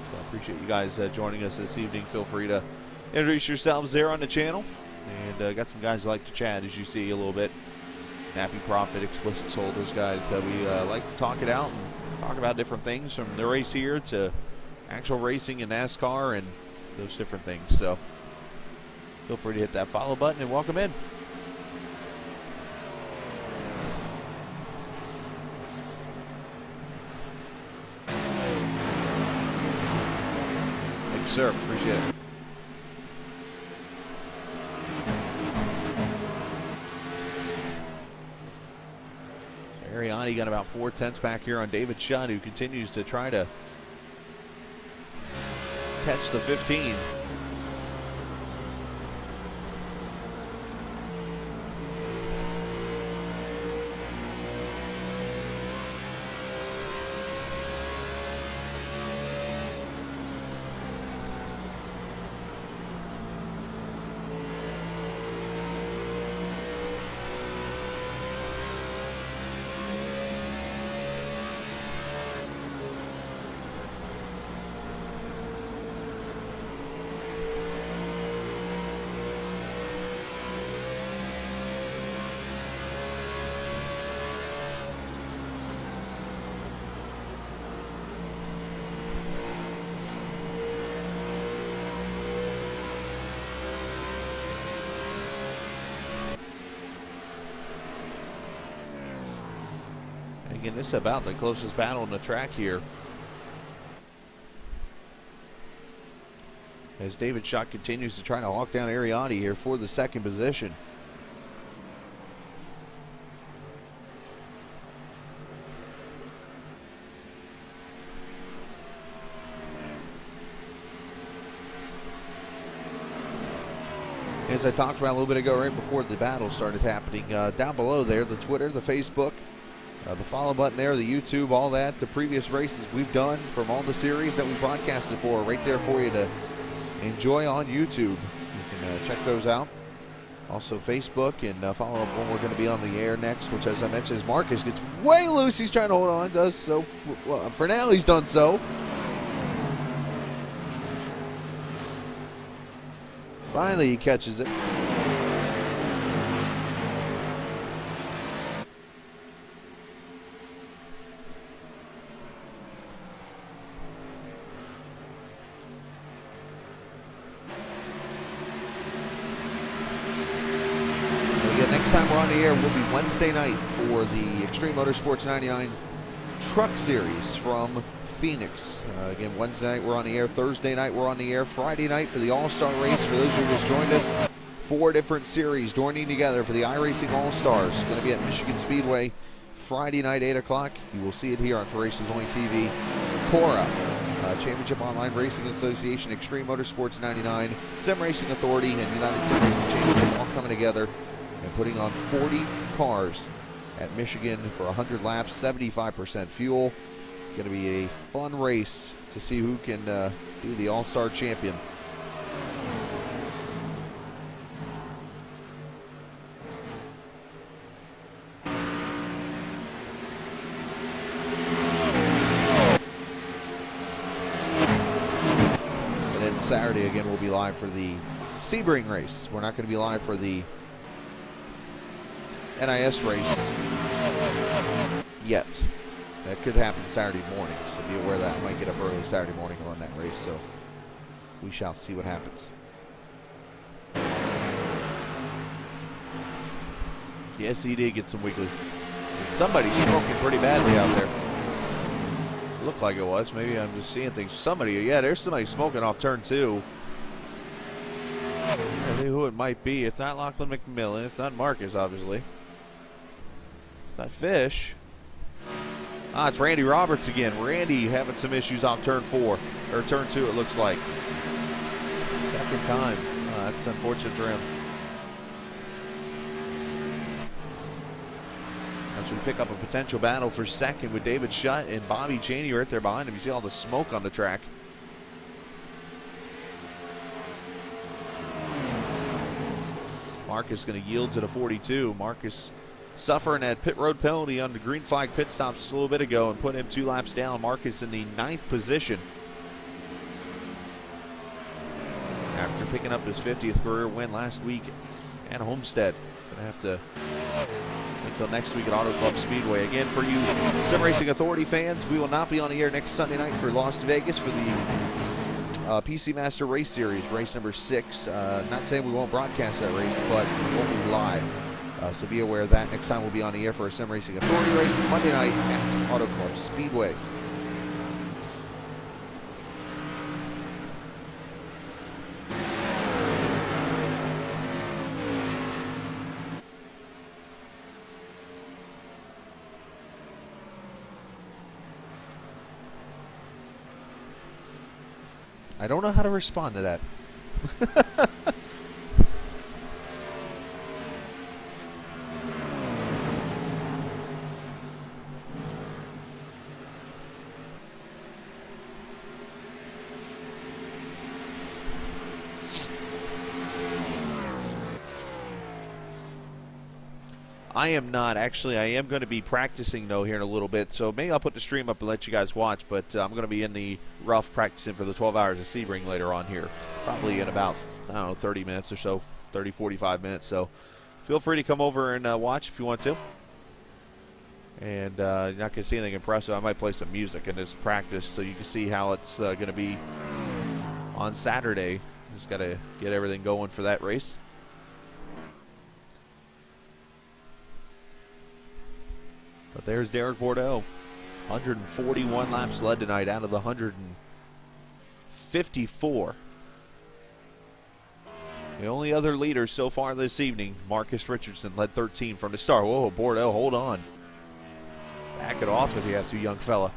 So I appreciate you guys joining us this evening. Feel free to introduce yourselves there on the channel. And got some guys who like to chat, as you see a little bit. Nappy Profit, Explicit Soul, those guys. We like to talk it out and talk about different things from the race here to actual racing in NASCAR and those different things. So feel free to hit that follow button and welcome in. Thank you, sir. Appreciate it. Ariani got about 4/10 back here on David Schutt, who continues to try to catch the 15. Again, this is about the closest battle on the track here. As David Schutt continues to try to hawk down Ariani here for the second position. As I talked about a little bit ago, right before the battle started happening, down below there, the Twitter, the Facebook, the follow button there, the YouTube, all that, the previous races we've done from all the series that we broadcasted for, right there for you to enjoy on YouTube. You can check those out. Also Facebook, and follow up when we're going to be on the air next, which, as I mentioned, is Marcus gets way loose. He's trying to hold on, does so. Well, for now, he's done so. Finally, he catches it. we're on the air will be Wednesday night for the Extreme Motorsports 99 Truck Series from Phoenix. Again, Wednesday night we're on the air. Thursday night we're on the air. Friday night for the All-Star Race. For those who just joined us, 4 different series joining together for the iRacing All-Stars. It's going to be at Michigan Speedway Friday night, 8 o'clock. You will see it here on For Races Only TV. Cora, Championship Online Racing Association, Extreme Motorsports 99, Sim Racing Authority, and United Sim Racing Championship all coming together and putting on 40 cars at Michigan for 100 laps, 75% fuel. Going to be a fun race to see who can be the All-Star champion. Saturday again we'll be live for the Sebring race. We're not going to be live for the NIS race yet. That could happen Saturday morning, so be aware of that. I might get up early Saturday morning and run that race, so we shall see what happens. Yes, he did get some wiggly. Somebody's smoking pretty badly out there. Looked like it was. Maybe I'm just seeing things. Somebody, yeah, there's somebody smoking off turn 2. I think who it might be. It's not Lachlan McMillan. It's not Marcus, obviously. It's not Fish. Ah, it's Randy Roberts again. Randy having some issues off turn 4. Or turn 2, it looks like. Second time. That's unfortunate for him. As we pick up a potential battle for second with David Shutt and Bobby Cheney right there behind him. You see all the smoke on the track. Marcus going to yield to the 42. Marcus suffering that pit road penalty on the green flag pit stops a little bit ago and put him 2 laps down. Marcus in the 9th position after picking up his 50th career win last week at Homestead. Going to have to until next week at Auto Club Speedway. Again, for you Sim Racing Authority fans, we will not be on the air next Sunday night for Las Vegas for the PC Master Race Series, race number 6. Not saying we won't broadcast that race, but we won't be live. So be aware of that. Next time we'll be on the air for a Sim Racing Authority race Monday night at Auto Club Speedway. I don't know how to respond to that. I am not. Actually, I am going to be practicing, though, here in a little bit. So maybe I'll put the stream up and let you guys watch. But I'm going to be in the rough practicing for the 12 hours of Sebring later on here. Probably in about, I don't know, 30 minutes or so. 30, 45 minutes. So feel free to come over and watch if you want to. And you're not going to see anything impressive. I might play some music in this practice so you can see how it's going to be on Saturday. Just got to get everything going for that race. But there's Derek Bordeaux. 141 laps led tonight out of the 154. The only other leader so far this evening, Marcus Richardson, led 13 from the start. Whoa, Bordeaux, hold on. Back it off if you have to, young fella.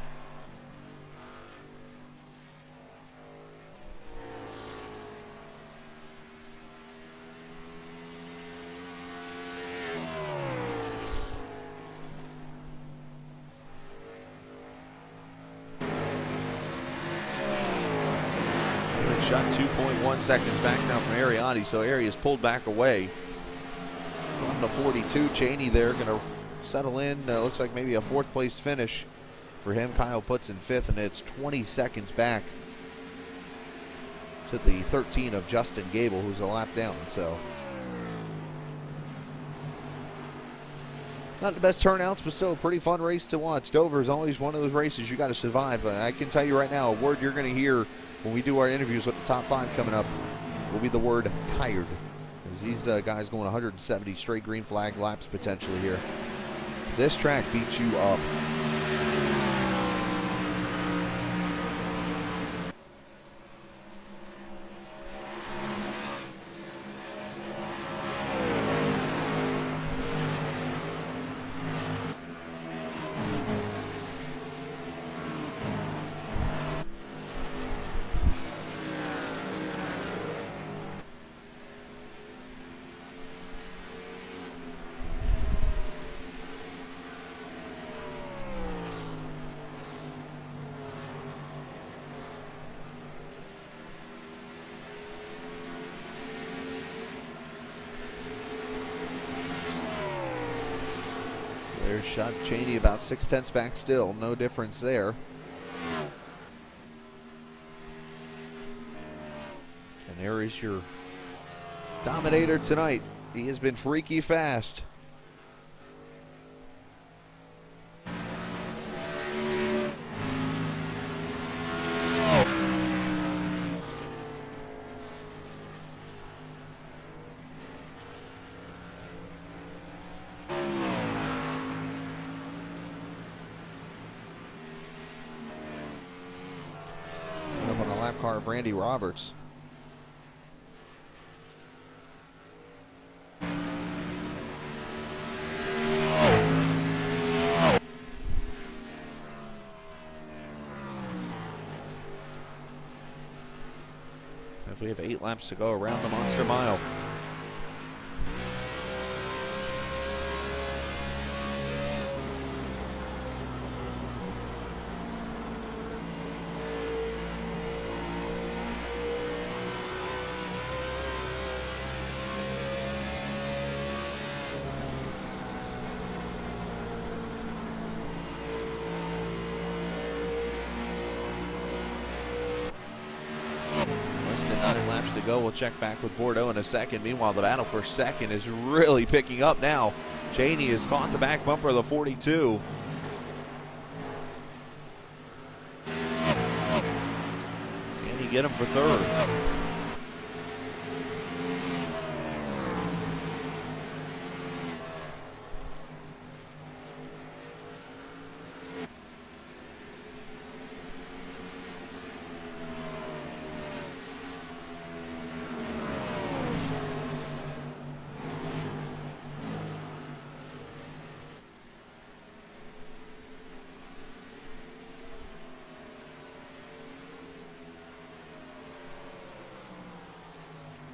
Shot 2.1 seconds back now from Ariati, so Arias pulled back away. On the 42, Cheney there going to settle in. Looks like maybe a 4th place finish for him. Kyle puts in 5th, and it's 20 seconds back to the 13 of Justin Gable, who's a lap down. So not the best turnouts, but still a pretty fun race to watch. Dover is always one of those races you got to survive. I can tell you right now, a word you're going to hear when we do our interviews with the top 5 coming up will be the word tired. because these guys going 170 straight green flag laps potentially here. This track beats you up. There's Shot Cheney about 6/10 back still. No difference there. And there is your dominator tonight. He has been freaky fast. Up on a lap car of Randy Roberts. We have 8 laps to go around the Monster Mile. Laps to go. We'll check back with Bordeaux in a second. Meanwhile, the battle for second is really picking up now. Cheney has caught the back bumper of the 42. Can he get him for third?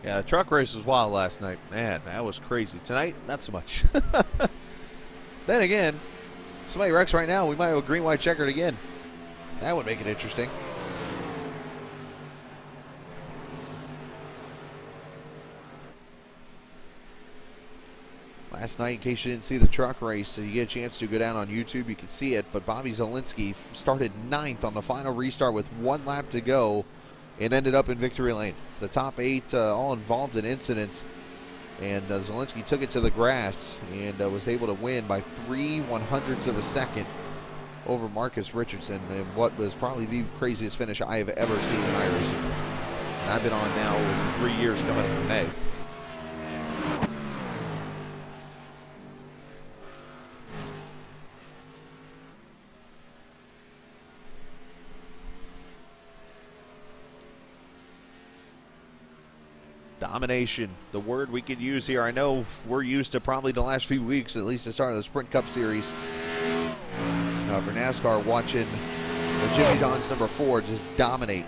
Yeah, the truck race was wild last night. Man, that was crazy. Tonight, not so much. Then again, somebody wrecks right now, we might have a green-white checkered again. That would make it interesting. Last night, in case you didn't see the truck race, so you get a chance to go down on YouTube, you can see it, but Bobby Zielinski started 9th on the final restart with 1 lap to go and ended up in victory lane. The top 8 all involved in incidents, and Zielinski took it to the grass and was able to win by 3/100ths of a second over Marcus Richardson in what was probably the craziest finish I have ever seen in iRacing. And I've been on now over 3 years coming up in May. Domination, the word we could use here. I know we're used to probably the last few weeks, at least the start of the Sprint Cup Series. For NASCAR, watching the Jimmy John's number 4 just dominate.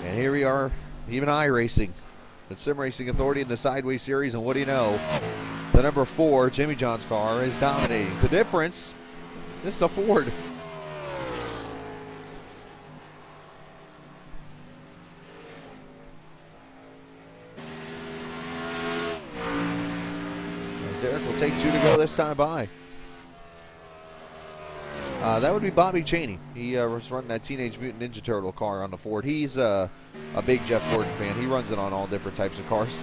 And here we are, even iRacing, the Sim Racing Authority in the Sideways Series, and what do you know? The number 4 Jimmy John's car is dominating. The difference, this is a Ford. Derek will take 2 to go this time by. That would be Bobby Cheney. He was running that Teenage Mutant Ninja Turtle car on the Ford. He's a big Jeff Gordon fan. He runs it on all different types of cars.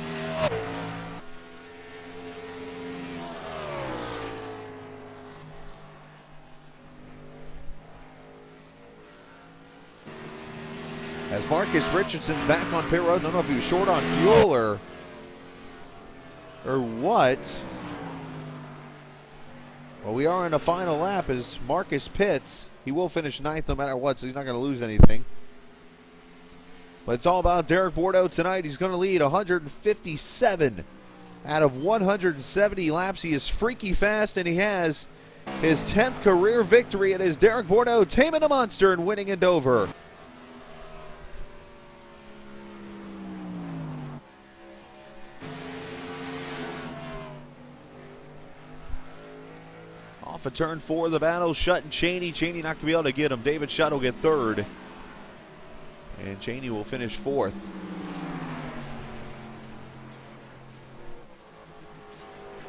As Marcus Richardson's back on pit road, I don't know if he was short on fuel or or what? Well, we are in the final lap as Marcus Pitts. He will finish ninth no matter what, so he's not going to lose anything. But it's all about Derek Bordeaux tonight. He's going to lead 157 out of 170 laps. He is freaky fast, and he has his 10th career victory. It is Derek Bordeaux taming the monster and winning in Dover. Off of turn 4 of the battle, Shutt and Cheney. Cheney not going to be able to get him. David Shutt will get third. And Cheney will finish fourth.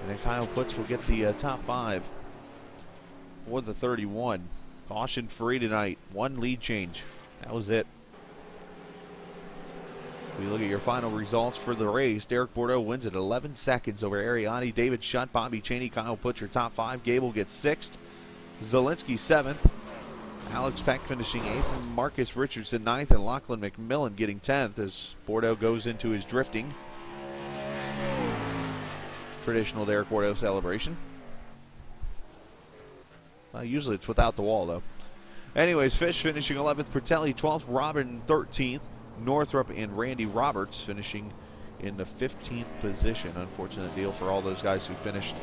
And then Kyle Putz will get the top 5 for the 31. Caution free tonight. One lead change. That was it. We look at your final results for the race. Derek Bordeaux wins at 11 seconds over Ariani. David Shutt, Bobby Cheney, Kyle Putz your top 5. Gable gets 6th. Zielinski 7th. Alex Peck finishing 8th. And Marcus Richardson 9th. And Lachlan McMillan getting 10th as Bordeaux goes into his drifting. Traditional Derek Bordeaux celebration. Usually it's without the wall, though. Anyways, Fish finishing 11th. Pertelli 12th. Robin 13th. Northrup and Randy Roberts finishing in the 15th position. Unfortunate deal for all those guys who finished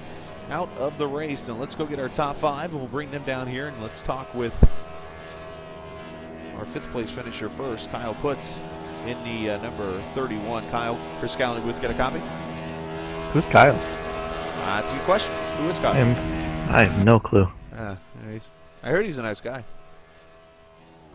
out of the race. And let's go get our top 5, and we'll bring them down here, and let's talk with our 5th place finisher first, Kyle Putz in the number 31. Kyle, Chris Scallon booth, get a copy? Who's Kyle? That's a good question. Who is Kyle? I have no clue. Anyways, I heard he's a nice guy.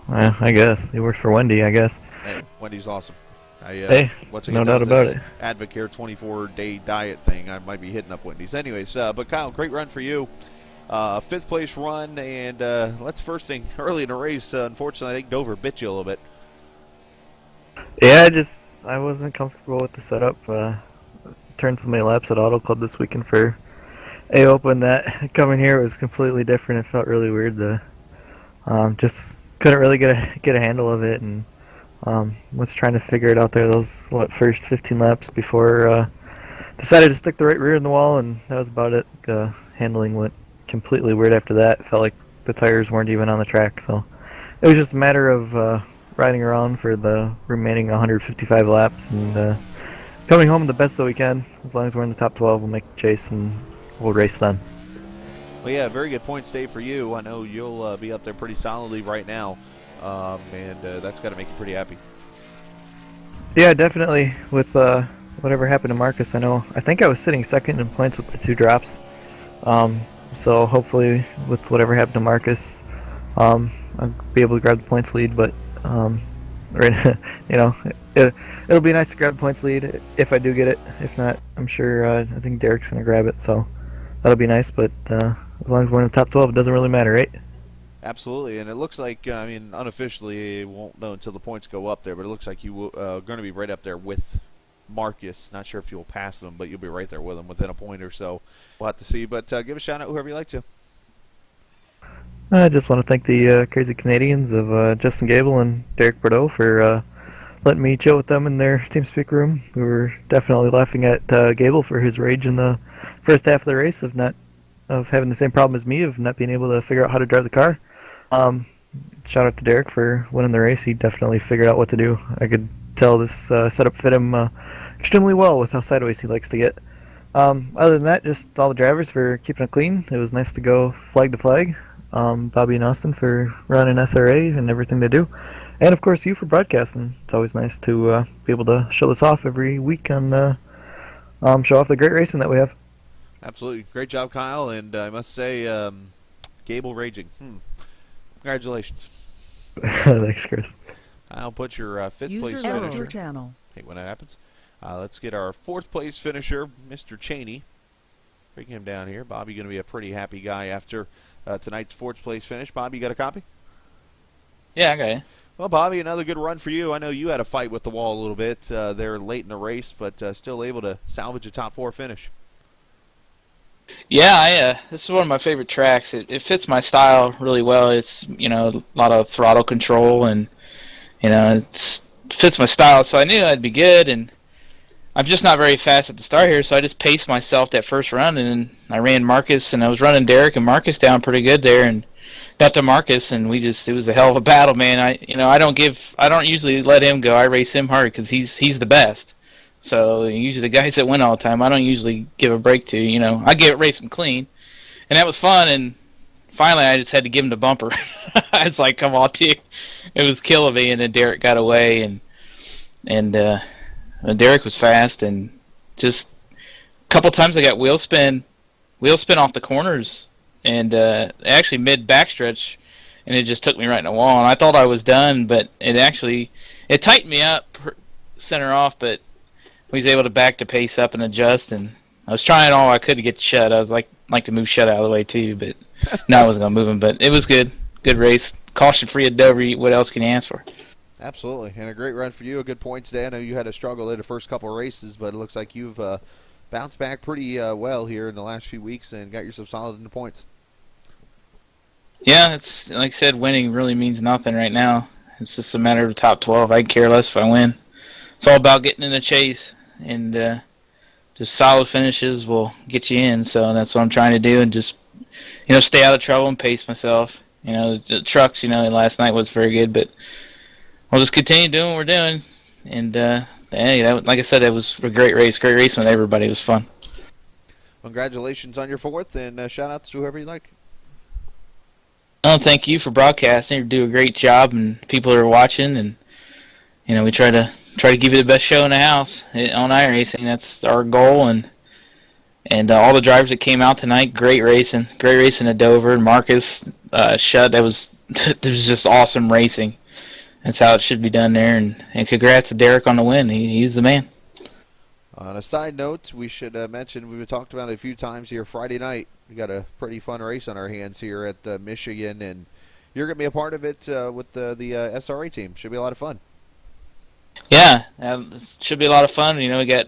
I guess. He works for Wendy, I guess. Hey, Wendy's awesome. Hey, no doubt about it. Advocare 24-day diet thing. I might be hitting up Wendy's. Anyways, but Kyle, great run for you. 5th place run, and let's first thing, early in the race, unfortunately, I think Dover bit you a little bit. Yeah, I wasn't comfortable with the setup. Turned so many laps at Auto Club this weekend for A Open that coming here was completely different. It felt really weird. Just couldn't really get a handle of it, and was trying to figure it out there those first 15 laps before decided to stick the right rear in the wall, and that was about it. The handling went completely weird after that. It felt like the tires weren't even on the track, so it was just a matter of riding around for the remaining 155 laps and coming home the best that we can. As long as we're in the top 12, we'll make the chase and we'll race then. Well, yeah, very good points day for you. I know you'll be up there pretty solidly right now, and that's got to make you pretty happy. Yeah, definitely. With whatever happened to Marcus, I think I was sitting second in points with the 2 drops. So hopefully, with whatever happened to Marcus, I'll be able to grab the points lead. But it'll be nice to grab the points lead if I do get it. If not, I'm sure I think Derek's gonna grab it. So that'll be nice. But as long as we're in the top 12, it doesn't really matter, right? Absolutely, and it looks like, unofficially, we won't know until the points go up there, but it looks like you are going to be right up there with Marcus. Not sure if you'll pass him, but you'll be right there with him within a point or so. We'll have to see, but give a shout-out whoever you like to. I just want to thank the Crazy Canadians of Justin Gable and Derek Bordeaux for letting me chill with them in their TeamSpeak room. We were definitely laughing at Gable for his rage in the first half of the race of having the same problem as me of not being able to figure out how to drive the car. Shout out to Derek for winning the race. He definitely figured out what to do. I could tell this setup fit him extremely well with how sideways he likes to get. Other than that, just all the drivers for keeping it clean. It was nice to go flag to flag. Bobby and Austin for running SRA and everything they do. And of course you for broadcasting. It's always nice to be able to show this off every week and show off the great racing that we have. Absolutely. Great job, Kyle, and I must say, Gable raging. Congratulations. Thanks, Chris. I'll put your 5th place User left finisher. your channel. Hate when that happens. Let's get our 4th place finisher, Mr. Cheney. Bring him down here. Bobby going to be a pretty happy guy after tonight's 4th place finish. Bobby, you got a copy? Yeah, I got it. Well, Bobby, another good run for you. I know you had a fight with the wall a little bit there late in the race, but still able to salvage a top 4 finish. Yeah, this is one of my favorite tracks. It fits my style really well. It's a lot of throttle control, and it fits my style. So I knew I'd be good, and I'm just not very fast at the start here, so I just paced myself that first run, and I ran Marcus, and I was running Derek and Marcus down pretty good there, and got to Marcus, and it was a hell of a battle, man. I don't usually let him go. I race him hard because he's the best. So usually the guys that win all the time, I don't usually give a break to. I race him clean, and that was fun. And finally, I just had to give him the bumper. I was like, "Come on, dude!" It was killing me, and then Derek got away, and Derek was fast, and just a couple times I got wheel spin off the corners, and actually mid backstretch, and it just took me right in the wall. And I thought I was done, but it tightened me up center off, but we was able to back the pace up and adjust. And I was trying all I could to get shut. I was like to move shut out of the way too, but no, I wasn't gonna move him. But it was good race, caution free at Dover. What else can you ask for? Absolutely, and a great run for you. A good points day. I know you had a struggle in the first couple of races, but it looks like you've bounced back pretty well here in the last few weeks and got yourself solid in the points. Yeah, it's like I said, winning really means nothing right now. It's just a matter of the top 12. I care less if I win. It's all about getting in the chase, and just solid finishes will get you in. So that's what I'm trying to do, and just stay out of trouble and pace myself. The trucks, last night was very good, but we'll just continue doing what we're doing. And hey, like I said, that was a great race. Great race with everybody. It was fun. Congratulations on your fourth, and shout outs to whoever you like. Oh, thank you for broadcasting. You do a great job, and people are watching, and we try to give you the best show in the house on iRacing. That's our goal, and all the drivers that came out tonight, great racing at Dover. And Marcus Shutt, it was just awesome racing. That's how it should be done there, and congrats to Derek on the win. He's the man. On a side note, we should mention, we've talked about it a few times here, Friday night. We got a pretty fun race on our hands here at Michigan, and you're going to be a part of it with the SRA team. Should be a lot of fun. Yeah, it should be a lot of fun. We got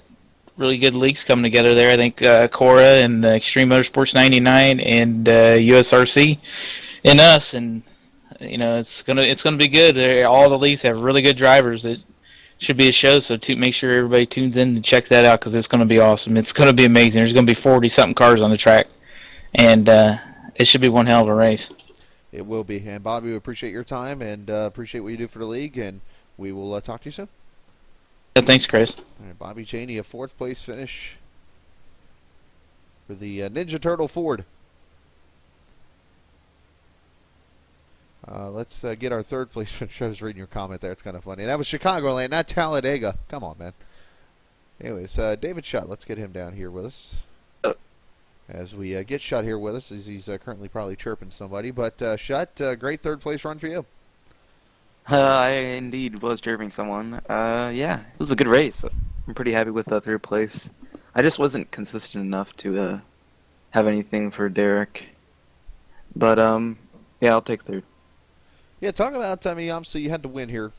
really good leagues coming together there. I think Cora and Extreme Motorsports 99 and USRC and us, and it's gonna be good. All the leagues have really good drivers. It should be a show, so make sure everybody tunes in and check that out because it's gonna be awesome. It's gonna be amazing. There's gonna be 40-something cars on the track, and it should be one hell of a race. It will be. And Bobby, we appreciate your time and appreciate what you do for the league, and we will talk to you soon. Yeah, thanks, Chris. All right, Bobby Cheney, a fourth place finish for the Ninja Turtle Ford. Let's get our third place finish. I was reading your comment there. It's kind of funny. And that was Chicagoland, not Talladega. Come on, man. Anyways, David Shutt, let's get him down here with us. As we get Shutt here with us, as he's currently probably chirping somebody. But Shutt, great third place run for you. I indeed was chirping someone. Yeah, it was a good race. I'm pretty happy with third place. I just wasn't consistent enough to have anything for Derek. But, yeah, I'll take third. Yeah, talk about, obviously you had to win here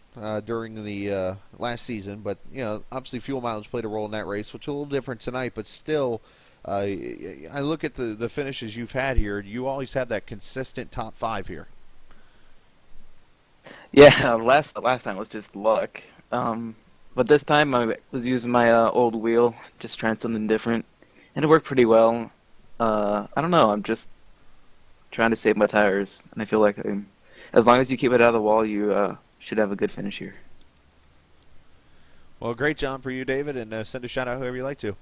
during the last season, but, obviously fuel mileage played a role in that race, which is a little different tonight, but still, I look at the finishes you've had here, you always have that consistent top 5 here. Yeah, last time was just luck. But this time I was using my old wheel, just trying something different, and it worked pretty well. I don't know, I'm just trying to save my tires, and I feel like as long as you keep it out of the wall, you should have a good finish here. Well, great job for you, David, and send a shout-out whoever you like to.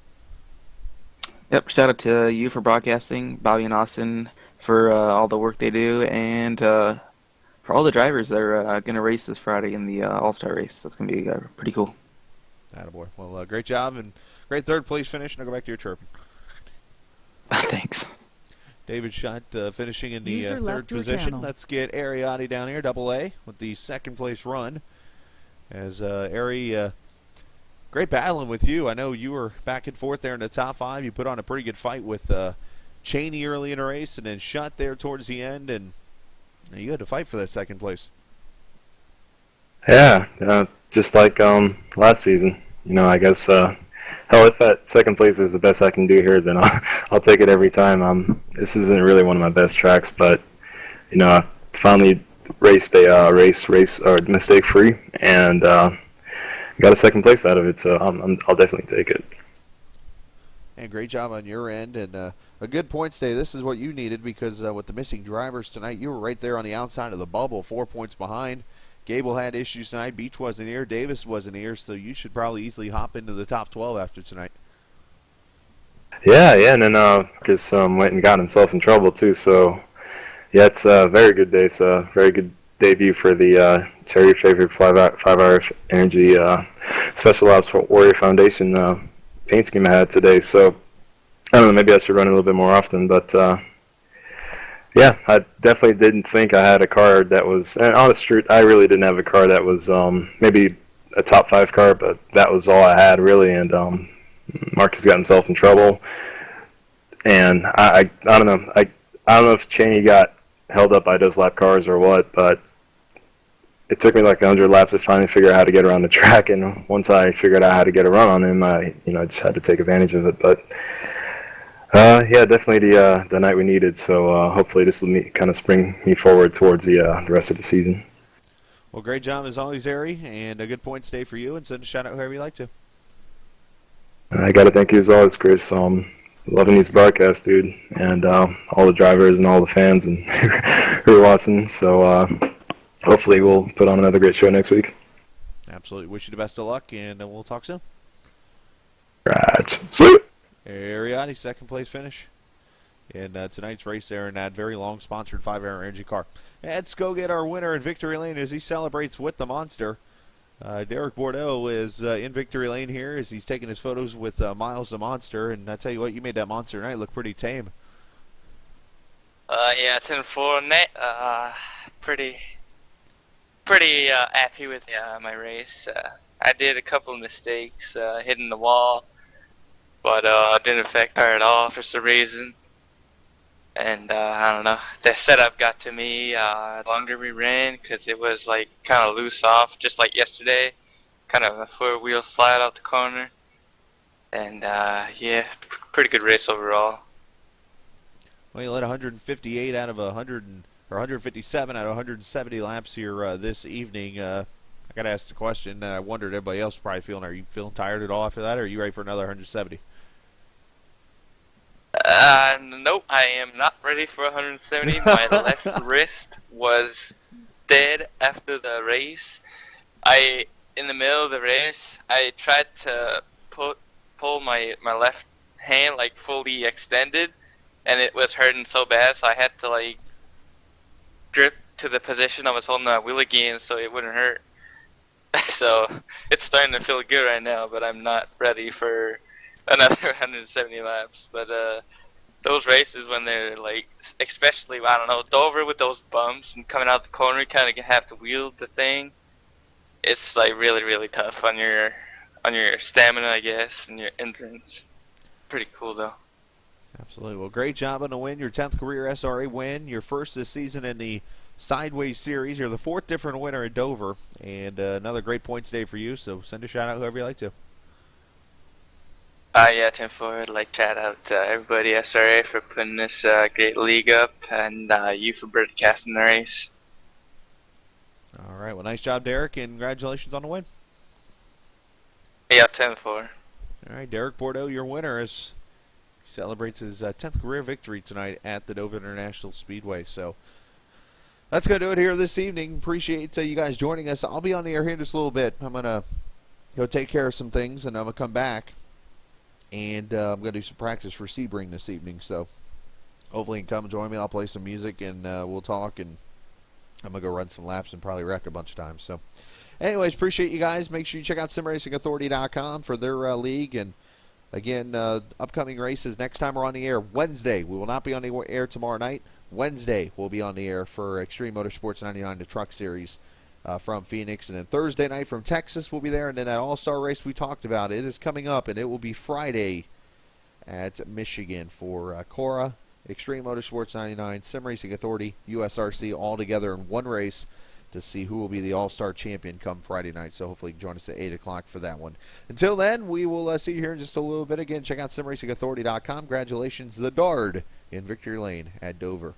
Yep, shout out to you for broadcasting, Bobby and Austin for all the work they do, and for all the drivers that are going to race this Friday in the All-Star race. That's going to be pretty cool. Attaboy. Well, great job, and great third-place finish, and I'll go back to your chirping. Thanks. David Shutt finishing in the third left your position. channel. Let's get Ariati down here, double A, with the second-place run. As Ari, great battling with you. I know you were back and forth there in the top 5. You put on a pretty good fight with Cheney early in the race, and then Shutt there towards the end, and you had to fight for that second place. Yeah, just like last season. I guess hell, if that second place is the best I can do here, then I'll take it every time. This isn't really one of my best tracks, but I finally raced a race mistake free, and got a second place out of it, so I'll definitely take it. And great job on your end, and a good points day. This is what you needed because with the missing drivers tonight, you were right there on the outside of the bubble, 4 points behind. Gable had issues tonight. Beach wasn't here. Davis wasn't here, so you should probably easily hop into the top 12 after tonight. Yeah, and then Marcus went and got himself in trouble too. So yeah, it's a very good day. So very good debut for the Cherry Favorite 5-hour energy special ops for Warrior Foundation paint scheme I had today. So I don't know, maybe I should run it a little bit more often, but yeah, I definitely didn't think I had a car that was, and on the street, I really didn't have a car that was maybe a top 5 car, but that was all I had really, and Marcus got himself in trouble, and I don't know, I don't know if Cheney got held up by those lap cars or what, but it took me like 100 laps to finally figure out how to get around the track, and once I figured out how to get a run on him, I just had to take advantage of it. But yeah, definitely the night we needed. So hopefully this will kind of spring me forward towards the rest of the season. Well, great job as always, Ari, and a good points day for you. And send a shout out whoever you like to. I got to thank you as always, Chris. Loving these broadcasts, dude, and all the drivers and all the fans and who are watching. So hopefully we'll put on another great show next week. Absolutely. Wish you the best of luck, and we'll talk soon. Right. See you. Ariati, second place finish in tonight's race there in that very long sponsored 5-hour energy car. Let's go get our winner in victory lane as he celebrates with the monster. Derek Bordeaux is in victory lane here as he's taking his photos with Miles the Monster. And I tell you what, you made that monster tonight look pretty tame. Yeah, 10-4 net. Pretty happy with my race. I did a couple of mistakes hitting the wall, but didn't affect her at all for some reason. And I don't know, the setup got to me the longer we ran because it was like kind of loose off, just like yesterday, kind of a 4-wheel slide out the corner. And yeah, pretty good race overall. Well, you led 158 out of 157 out of 170 laps here this evening. I got to ask the question, and I wondered everybody else probably feeling. Are you feeling tired at all after that, or are you ready for another 170? Nope, I am not ready for 170. My left wrist was dead after the race. In the middle of the race, I tried to pull my left hand like fully extended, and it was hurting so bad, so I had to like grip to the position I was holding that wheel again so it wouldn't hurt. So it's starting to feel good right now, but I'm not ready for another 170 laps. But those races when they're like, especially, I don't know, Dover with those bumps and coming out the corner, you kind of have to wield the thing. It's like really, really tough on your stamina, I guess, and your endurance. Pretty cool though. Absolutely. Well, great job on the win. Your 10th career SRA win. Your first this season in the Sideways Series. You're the 4th different winner at Dover. And another great points day for you. So send a shout out whoever you like to. Yeah, 10-4. I'd like to shout out everybody SRA for putting this great league up, and you for broadcasting the race. All right. Well, nice job, Derek, and congratulations on the win. Yeah, 10-4. All right, Derek Bordeaux, your winner, as he celebrates his 10th career victory tonight at the Dover International Speedway. So that's going to do it here this evening. Appreciate you guys joining us. I'll be on the air here in just a little bit. I'm going to go take care of some things, and I'm going to come back. And I'm going to do some practice for Sebring this evening. So hopefully you can come join me. I'll play some music, and we'll talk. And I'm going to go run some laps and probably wreck a bunch of times. So anyways, appreciate you guys. Make sure you check out simracingauthority.com for their league. And again, upcoming races. Next time we're on the air, Wednesday. We will not be on the air tomorrow night. Wednesday we'll be on the air for Extreme Motorsports 99, the Truck Series. From Phoenix, and then Thursday night from Texas we'll be there, and then that all-star race we talked about, it is coming up, and it will be Friday at Michigan for Cora, Extreme Motorsports 99, Sim Racing Authority, USRC, all together in one race to see who will be the all-star champion come Friday night. So hopefully you can join us at 8 o'clock for that one. Until then, we will see you here in just a little bit. Again, check out simracingauthority.com. Congratulations, the Dard in victory lane at Dover.